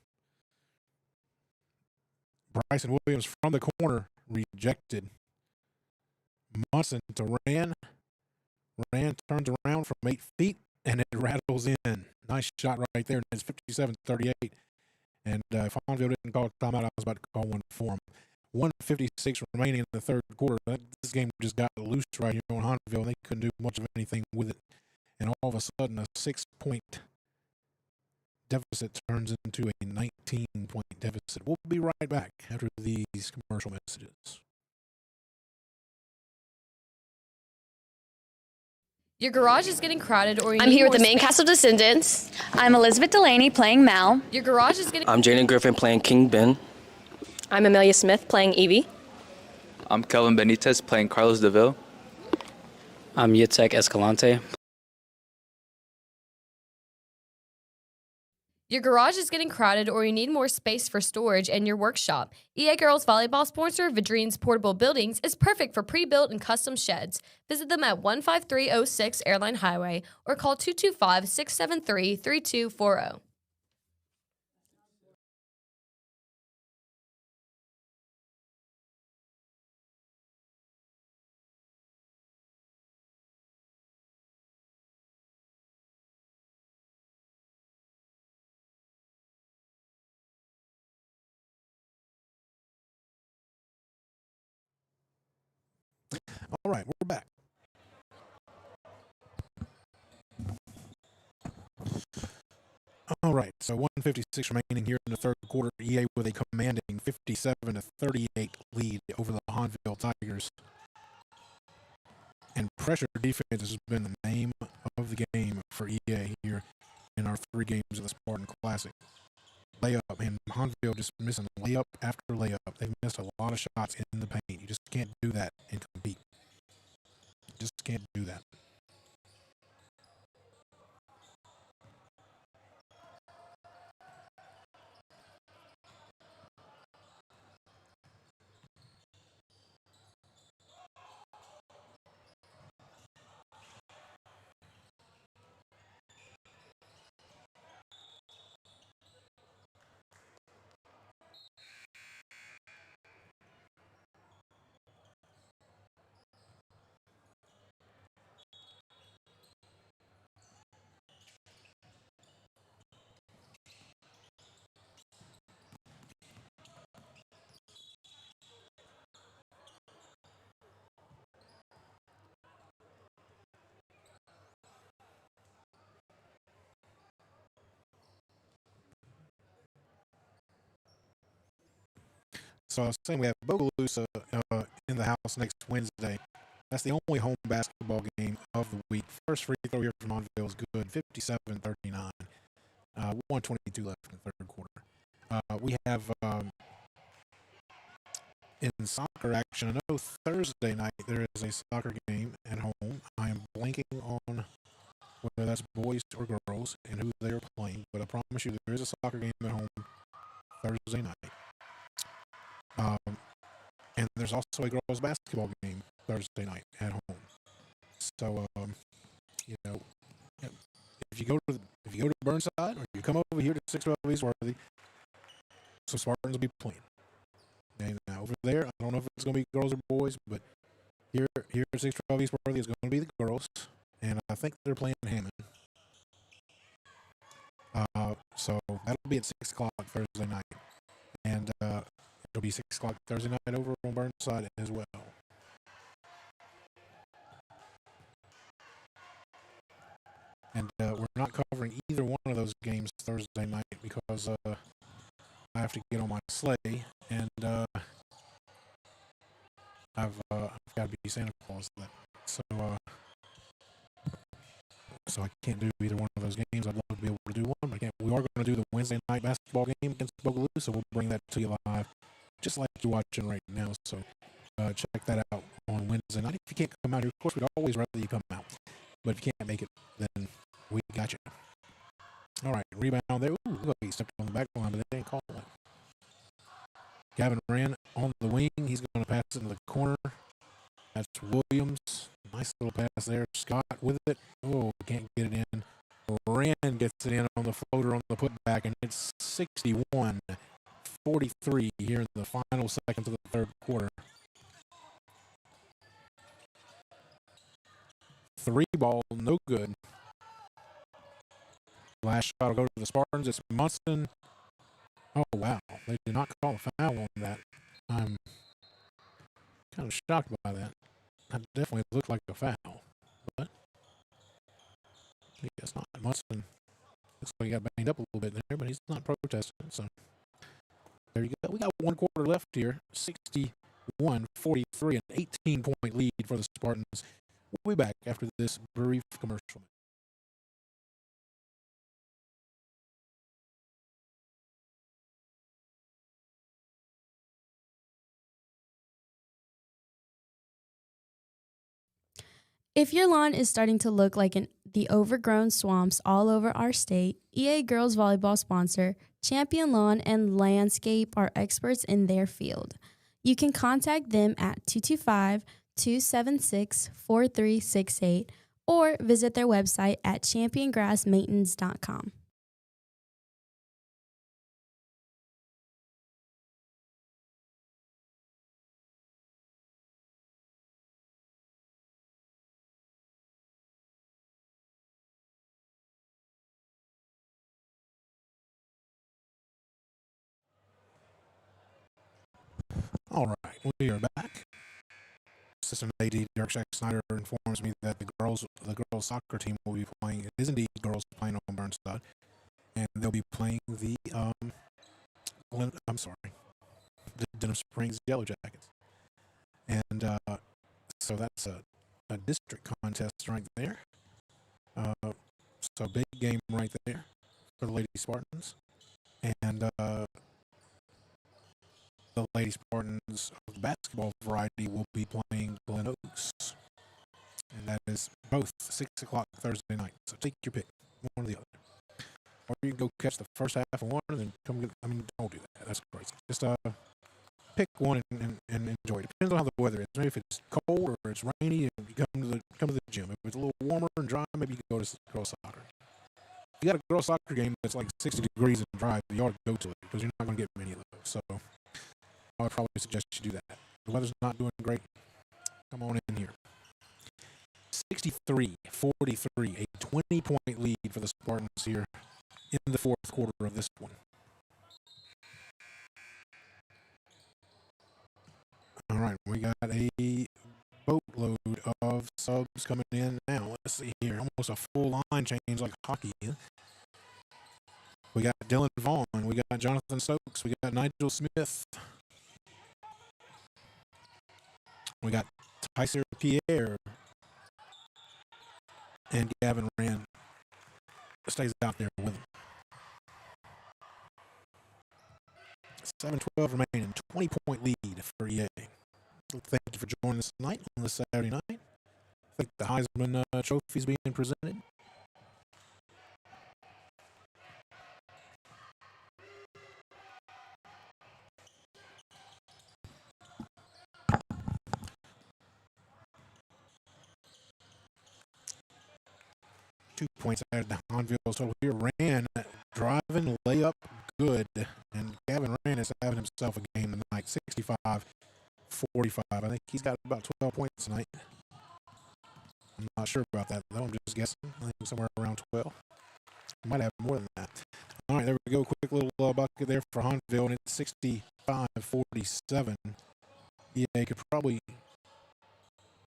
Bryson Williams from the corner, rejected. Munson to Rand. Rand turns around from 8 feet, and it rattles in. Nice shot right there, and it's 57-38. And if Hahnville didn't call a timeout, I was about to call one for him. 1:56 remaining in the third quarter. This game just got loose right here on Hahnville, and they couldn't do much of anything with it. And all of a sudden, a 6-point deficit turns into a 19-point deficit. We'll be right back after these commercial messages. Your garage is getting crowded, or I'm here with the main cast of Descendants. I'm Elizabeth Delaney playing Mal. Your garage is getting. I'm Jaden Griffin playing King Ben. I'm Amelia Smith playing Evie. I'm Kelvin Benitez playing Carlos DeVille. I'm Yitzhak Escalante. Your garage is getting crowded, or you need more space for storage and your workshop. EA Girls Volleyball sponsor Vidrine's Portable Buildings is perfect for pre-built and custom sheds. Visit them at 15306 Airline Highway or call 225-673-3240. All right, we're back. All right, so 1:56 remaining here in the third quarter. EA with a commanding 57-38 lead over the Hahnville Tigers. And pressure defense has been the name of the game for EA here in our 3 games of the Spartan Classic. Layup, and Hahnville just missing layup after layup. They've missed a lot of shots in the paint. You just can't do that and compete. You just can't do that. So I was saying we have Bogalusa in the house next Wednesday. That's the only home basketball game of the week. First free throw here from Hahnville is good, 57-39. 1:22 left in the third quarter. We have in soccer action, I know Thursday night there is a soccer game at home. I am blanking on whether that's boys or girls and who they are playing, but I promise you there is a soccer game at home Thursday night. And there's also a girls basketball game Thursday night at home. So, you know, if you go to Burnside or you come over here to 612 East Worthey, so Spartans will be playing. And over there, I don't know if it's going to be girls or boys, but here at 612 East Worthey is going to be the girls, and I think they're playing Hammond. So that'll be at 6 o'clock Thursday night, and it'll be 6 o'clock Thursday night over on Burnside as well. And we're not covering either one of those games Thursday night because I have to get on my sleigh, and I've got to be Santa Claus that. So I can't do either one of those games. I'd love to be able to do one, but I can't. We are going to do the Wednesday night basketball game against Bogalusa, so we'll bring that to you live, just like you're watching right now. So check that out on Wednesday night. If you can't come out here, of course, we'd always rather you come out. But if you can't make it, then we got you. All right, rebound there. Ooh, look, he stepped on the back line, but they didn't call it. Gavin ran on the wing. He's going to pass it in the corner. That's Williams. Nice little pass there. Scott with it. Oh, can't get it in. Rand gets it in on the floater on the putback, and it's 61-43 here in the final seconds of the third quarter. 3 ball, no good. Last shot will go to the Spartans. It's Munson. Oh, wow. They did not call a foul on that. I'm kind of shocked by that. That definitely looked like a foul. But I guess not. Munson looks like he got banged up a little bit there, but he's not protesting. So there you go. We got 1 quarter left here. 61-43, an 18-point lead for the Spartans. We'll be back after this brief commercial. If your lawn is starting to look like the overgrown swamps all over our state, EA Girls Volleyball sponsor Champion Lawn and Landscape are experts in their field. You can contact them at 225-276-4368 or visit their website at championgrassmaintenance.com. All right, we are back. Assistant AD Dirk Snyder informs me that the girls soccer team will be playing. It is indeed girls playing on Burnside, and they'll be playing the the Denham Springs Yellow Jackets, and so that's a district contest right there. So big game right there for the Lady Spartans, and the Lady Spartans of the basketball variety will be playing Glen Oaks. And that is both 6 o'clock Thursday night. So take your pick, one or the other. Or you can go catch the first half of one and then don't do that. That's crazy. Just pick one and enjoy it. Depends on how the weather is. Maybe if it's cold or it's rainy, and you come to the gym. If it's a little warmer and dry, maybe you can go to girls soccer. If you got a girls soccer game that's like 60 degrees and dry, you ought to go to it because you're not going to get many of those. So I would probably suggest you do that. The weather's not doing great. Come on in here. 63-43, a 20-point lead for the Spartans here in the fourth quarter of this one. All right, we got a boatload of subs coming in now. Let's see here. Almost a full line change like hockey. We got Dylan Vaughn. We got Jonathan Stokes. We got Nigel Smith. We got Tyser Pierre and Gavin Rand stays out there with him. 7:12 remaining, 20-point lead for EA. Thank you for joining us tonight on this Saturday night. I think the Heisman Trophy is being presented. Points added to Hahnville's total here. Rand driving layup good, and Gavin Rand is having himself a game tonight. 65-45. I think he's got about 12 points tonight. I'm not sure about that though. I'm just guessing. I think somewhere around 12. Might have more than that. All right, there we go. Quick little bucket there for Hahnville, and it's 65-47. EA could probably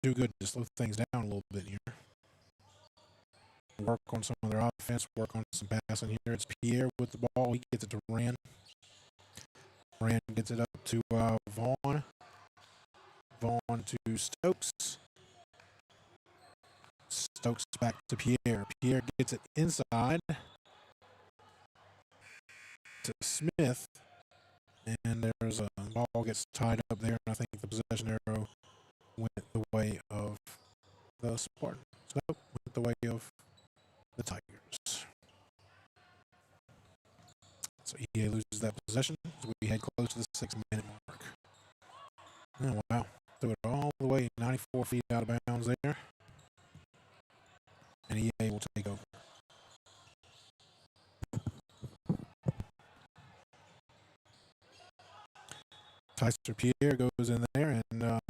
do good to slow things down a little bit here. Work on some of their offense, work on some passing here. It's Pierre with the ball. He gets it to Rand. Rand gets it up to Vaughn. Vaughn to Stokes. Stokes back to Pierre. Pierre gets it inside to Smith. And there's a ball gets tied up there, and I think the possession arrow went the way of the Spartans. Nope, went the way of the Tigers. So EA loses that possession as we head close to the 6-minute mark. Oh, wow. Threw it all the way 94 feet out of bounds there. And EA will take over. Tyser Pierre goes in there, and I'm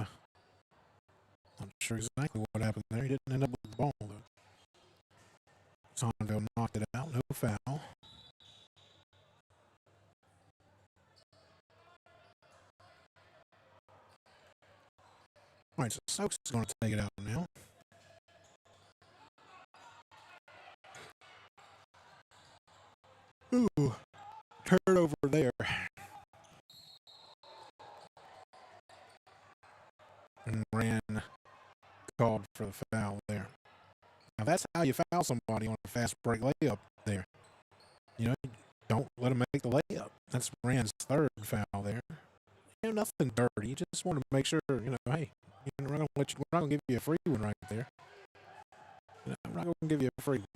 not sure exactly what happened there. He didn't end up with the ball, though. Hahnville knocked it out, no foul. All right, so Stokes is going to take it out now. Ooh, turnover there. And Rand called for the foul there. Now that's how you foul somebody on a fast break layup there. You know, don't let him make the layup. That's Rand's third foul there. You know, nothing dirty. You just want to make sure, you know, hey, we're not going to give you a free one right there. You know, we're not going to give you a free one.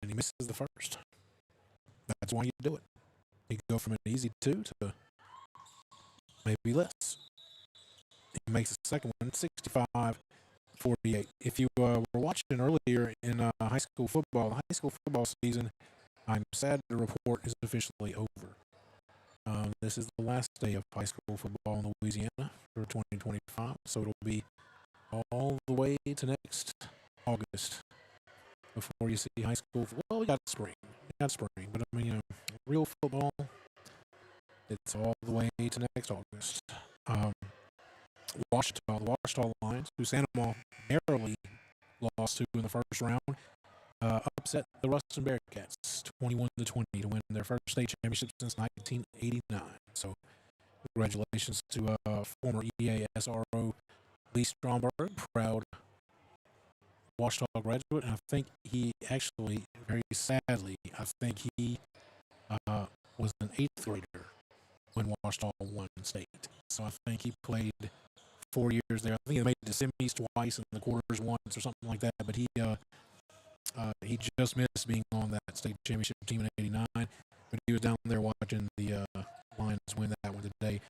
And he misses the first. That's why you do it. You go from an easy 2 to maybe less. He makes the second one 65-48. If you were watching earlier in high school football, the high school football season, I'm sad to report, is officially over. This is the last day of high school football in Louisiana for 2025, so it'll be all the way to next August before you see high school. Well, we got spring, but I mean, you know, real football, it's all the way to next August. The Washita Lions, who Santa Maria narrowly lost to in the first round, upset the Ruston Bearcats 21-20 to win their first state championship since 1989. So, congratulations to former EA SRO Lee Stromberg, proud Washita graduate, and I think he actually, very sadly, was an 8th grader when Washita won state. So I think he played 4 years there. I think he made the semis twice and the quarters once or something like that, but he just missed being on that state championship team in '89, but he was down there watching the Lions win that one today.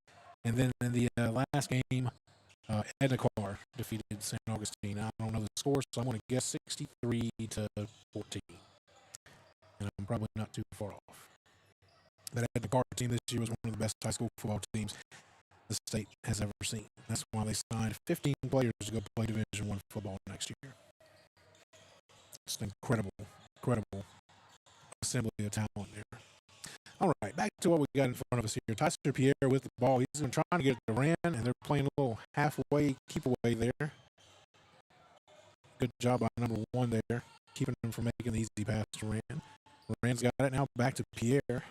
And then in the last game, Edna Carr defeated St. Augustine. I don't know the score, so I'm going to guess 63-14. And I'm probably not too far off. That Edna Carr team this year was one of the best high school football teams the state has ever seen. That's why they signed 15 players to go play Division I football next year. It's an incredible assembly of talent there. All right, back to what we got in front of us here. Tyser Pierre with the ball. He's been trying to get it to Rand, and they're playing a little halfway keep away there. Good job by number 1 there, keeping him from making the easy pass to Rand. Rand's got it now. Back to Pierre.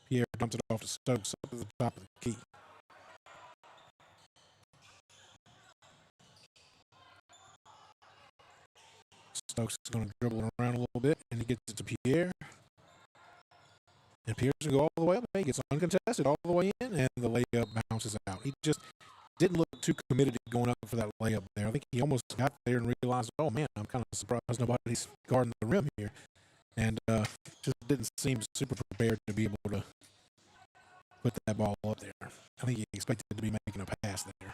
Pierre dumps it off to Stokes up at the top of the key. Stokes is going to dribble it around a little bit, and he gets it to Pierre. And Pierre's going to go all the way up. He gets uncontested all the way in, and the layup bounces out. He just didn't look too committed to going up for that layup there. I think he almost got there and realized, oh, man, I'm kind of surprised nobody's guarding the rim here. And just didn't seem super prepared to be able to put that ball up there. I think he expected to be making a pass there.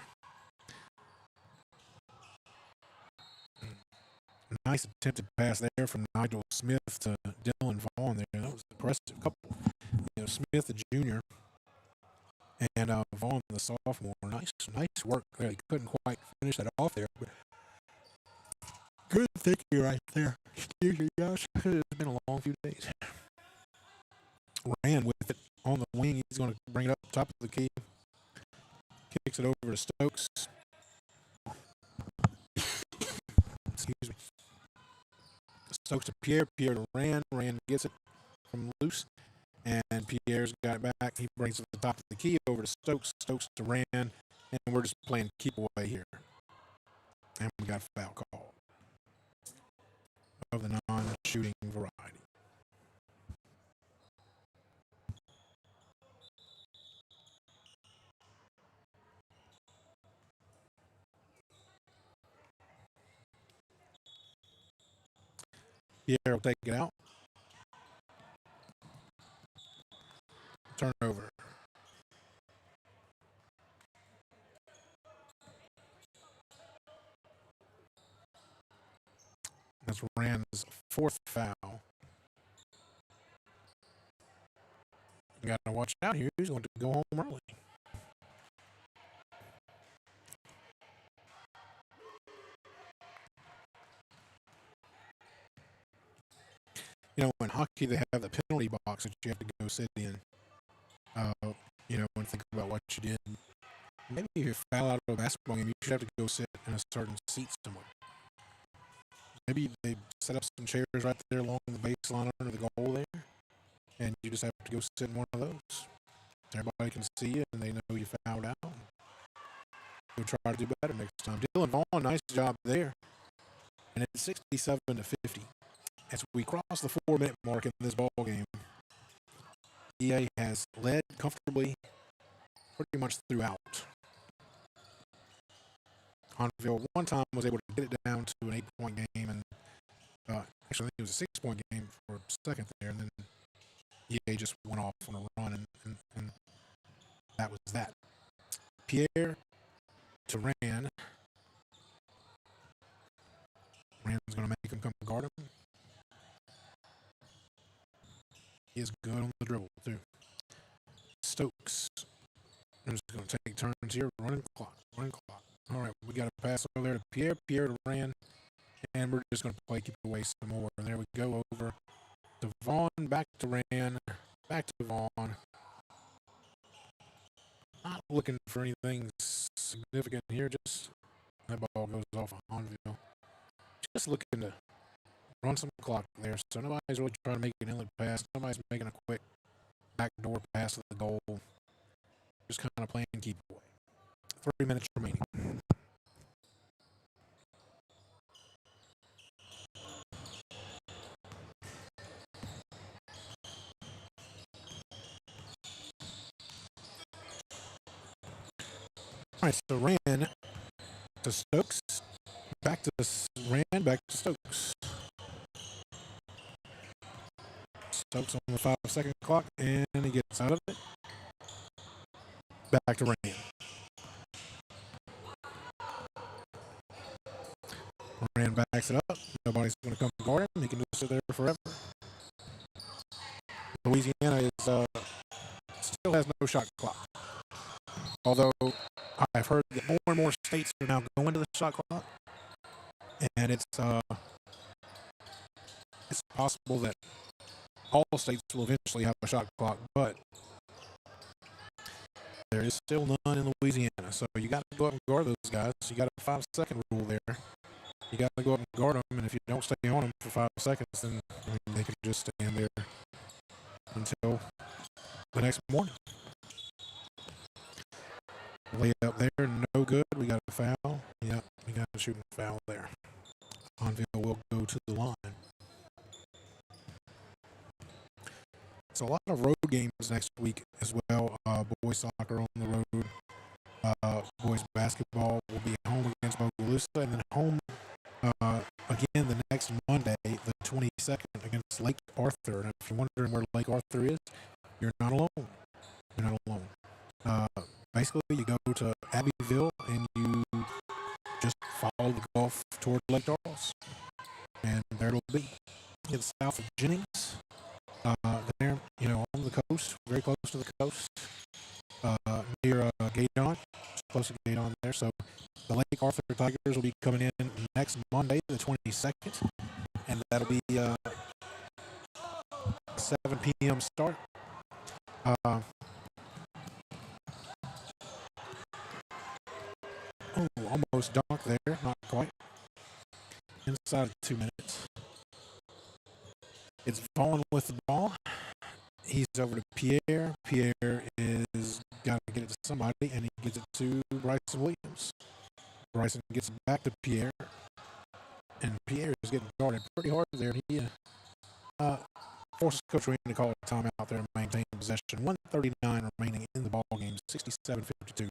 Nice attempted pass there from Nigel Smith to Dylan Vaughn there. That was an impressive couple. Smith, the junior, and Vaughn, the sophomore. Nice work there. He couldn't quite finish that off there, but good thinking right there. Excuse me, guys. It's been a long few days. Ran with it on the wing. He's going to bring it up top of the key. Kicks it over to Stokes. Excuse me. Stokes to Pierre. Pierre to Rand. Rand gets it from loose. And Pierre's got it back. He brings it to the top of the key over to Stokes. Stokes to Rand. And we're just playing keep away here. And we got a foul call of the non-shooting variety. Pierre will take it out. Turnover. That's Rand's fourth foul. You got to watch out here. He's going to go home early. In hockey, they have the penalty box that you have to go sit in. And think about what you did. Maybe if you foul out of a basketball game, you should have to go sit in a certain seat somewhere. Maybe they set up some chairs right there along the baseline under the goal there, and you just have to go sit in one of those. Everybody can see you, and they know you fouled out. You'll try to do better next time. Dylan Vaughn, nice job there. And it's 67-50. As we cross the 4-minute mark in this ball game, EA has led comfortably pretty much throughout. Hahnville one time was able to get it down to an 8-point game, and actually I think it was a 6-point game for a second there, and then EA just went off on a run, and that was that. Pierre to Rand. Rand's going to make him come guard him. He is good on the dribble, too. Stokes. I'm just going to take turns here. Running clock. All right, we got a pass over there to Pierre. Pierre to Rand. And we're just going to play keep away some more. There we go over to Vaughn. Back to Rand. Back to Vaughn. Not looking for anything significant here. Just that ball goes off of Hahnville. Just looking to run some clock there. So nobody's really trying to make an inlet pass. Nobody's making a quick backdoor pass to the goal. Just kind of playing keep away. 3 minutes remaining. All right, so Rand to Stokes. Back to Rand, back to Stokes. Stokes on the 5-second clock, and he gets out of it. Back to Rand. Rand backs it up. Nobody's going to come guard him. He can just sit there forever. Louisiana is still has no shot clock. Although I've heard that more and more states are now going to the shot clock. And it's possible that all states will eventually have a shot clock, but there is still none in Louisiana. So you got to go up and guard those guys. You got a 5-second rule there. you got to go up and guard them, and if you don't stay on them for 5 seconds, then they can just stand there until the next morning. Lay up there, no good. We got a foul. Yep, we got a shooting foul there. Hahnville will go to the line. So a lot of road games next week as well. Boys soccer on the road. Boys basketball will be home against Bogalusa, and then home again the next Monday, the 22nd, against Lake Arthur. And if you're wondering where Lake Arthur is, you're not alone. You're not alone. Basically, you go to Abbeville and you just follow the Gulf toward Lake Charles, and there it'll be. It's south of Jennings. There, on the coast, very close to the coast, near Gaydon, close to Gaydon there. So the Lake Arthur Tigers will be coming in next Monday, the 22nd, and that'll be 7 p.m. start. Almost dark there, not quite. Inside of 2 minutes. It's Vaughn with the ball. He's over to Pierre. Pierre is got to get it to somebody, and he gets it to Bryson Williams. Bryson gets it back to Pierre, and Pierre is getting guarded pretty hard there. He forces Coach Rain to call a timeout there and maintain possession. 1:39 remaining in the ball game, 67-52.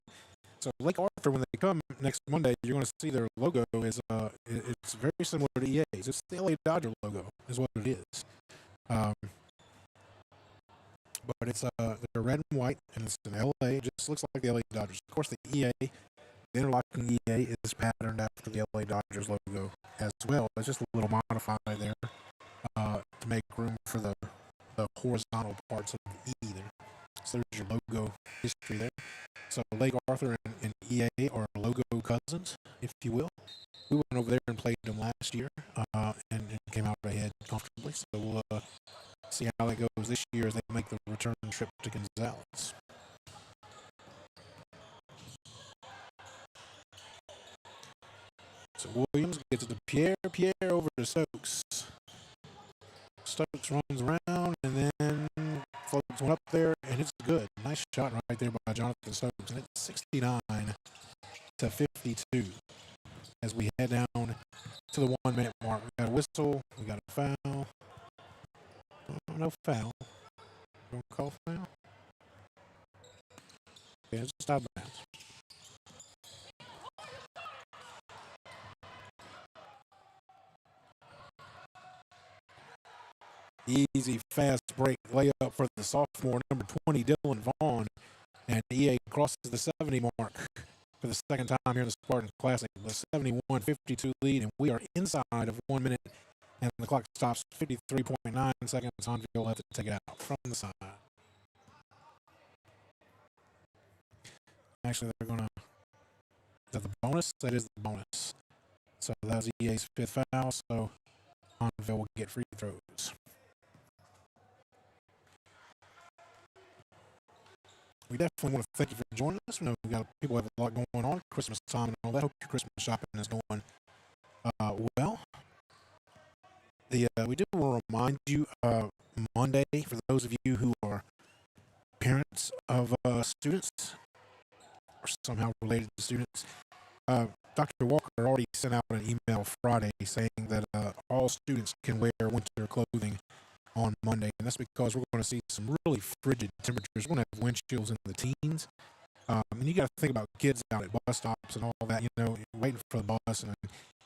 So Lake Arthur, when they come next Monday, you're going to see their logo is it's very similar to EA's. It's the LA Dodger logo, is what it is. But it's they're red and white, and it's in LA. It just looks like the LA Dodgers. Of course, the EA, the interlocking EA, is patterned after the LA Dodgers logo as well. It's just a little modified there to make room for the horizontal parts of the E there. So there's your logo history there. So Lake Arthur and EA are logo cousins, if you will. We went over there and played them last year and came out ahead comfortably. So we'll see how that goes this year as they make the return trip to Gonzales. So Williams gets it to Pierre. Pierre over to Stokes. Stokes runs around and then floats one up there, and it's good. Nice shot right there by Jonathan Stokes, and it's 69-52 as we head down to the 1 minute mark. We got a whistle, we got a foul. No foul. Don't call foul. Yeah, it's just out of bounds. Easy, fast break layup for the sophomore, number 20, Dylan Vaughn. And EA crosses the 70 mark for the second time here in the Spartan Classic. The 71-52 lead, and we are inside of 1 minute, and the clock stops 53.9 seconds. Hahnville will have to take it out from the side. Actually, they're going to... Is that the bonus? That is the bonus. So that was EA's fifth foul, so Hahnville will get free throws. We definitely want to thank you for joining us. We know people have a lot going on, Christmas time and all that. Hope your Christmas shopping is going well. We do want to remind you, Monday, for those of you who are parents of students or somehow related to students, Dr. Walker already sent out an email Friday saying that all students can wear winter clothing on Monday, and that's because we're going to see some really frigid temperatures. We're going to have wind chills in the teens. And you got to think about kids out at bus stops and all that, waiting for the bus, and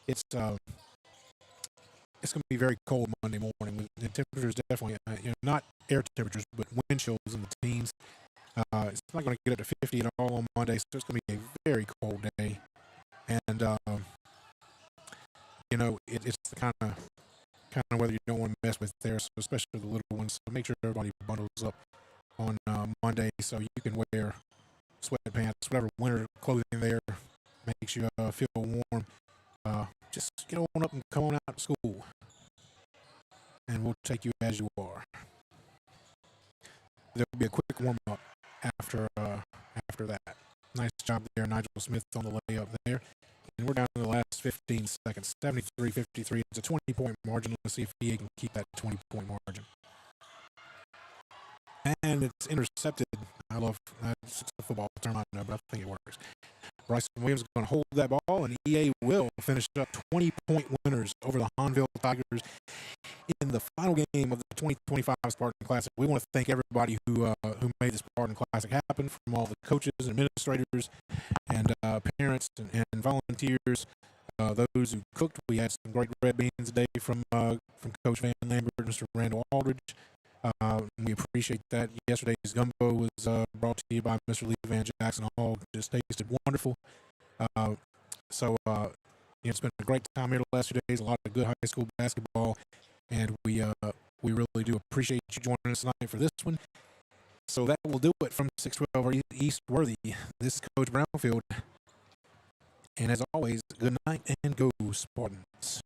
it's going to be very cold Monday morning. The temperatures definitely, not air temperatures, but wind chills in the teens. It's not going to get up to 50 at all on Monday, so it's going to be a very cold day. And, it's the kind of weather you don't want to mess with there, so especially the little ones. So make sure everybody bundles up on Monday so you can wear sweatpants, whatever winter clothing there makes you feel warm. Just get on up and come on out to school, and we'll take you as you are. There will be a quick warm-up after that. Nice job there, Nigel Smith on the layup there. we're down to the last 15 seconds. 73-53. It's a 20-point margin. Let's see if EA can keep that 20-point margin. And it's intercepted. I love it's a football term, I know, but I think it works. Bryson Williams is going to hold that ball, and EA will finish up 20-point winners over the Hahnville Tigers in the final game of the 2025 Spartan Classic. We want to thank everybody who made the Spartan Classic happen, from all the coaches and administrators and parents and volunteers, those who cooked. We had some great red beans today from Coach Van Lambert and Mr. Randall Aldridge. We appreciate that. Yesterday's gumbo was brought to you by Mr. Lee Van Jackson Hall. Just tasted wonderful. It's been a great time here the last 2 days. A lot of good high school basketball, and we really do appreciate you joining us tonight for this one. So that will do it from 612 East Worthey. This is Coach Brownfield, and as always, good night and go Spartans.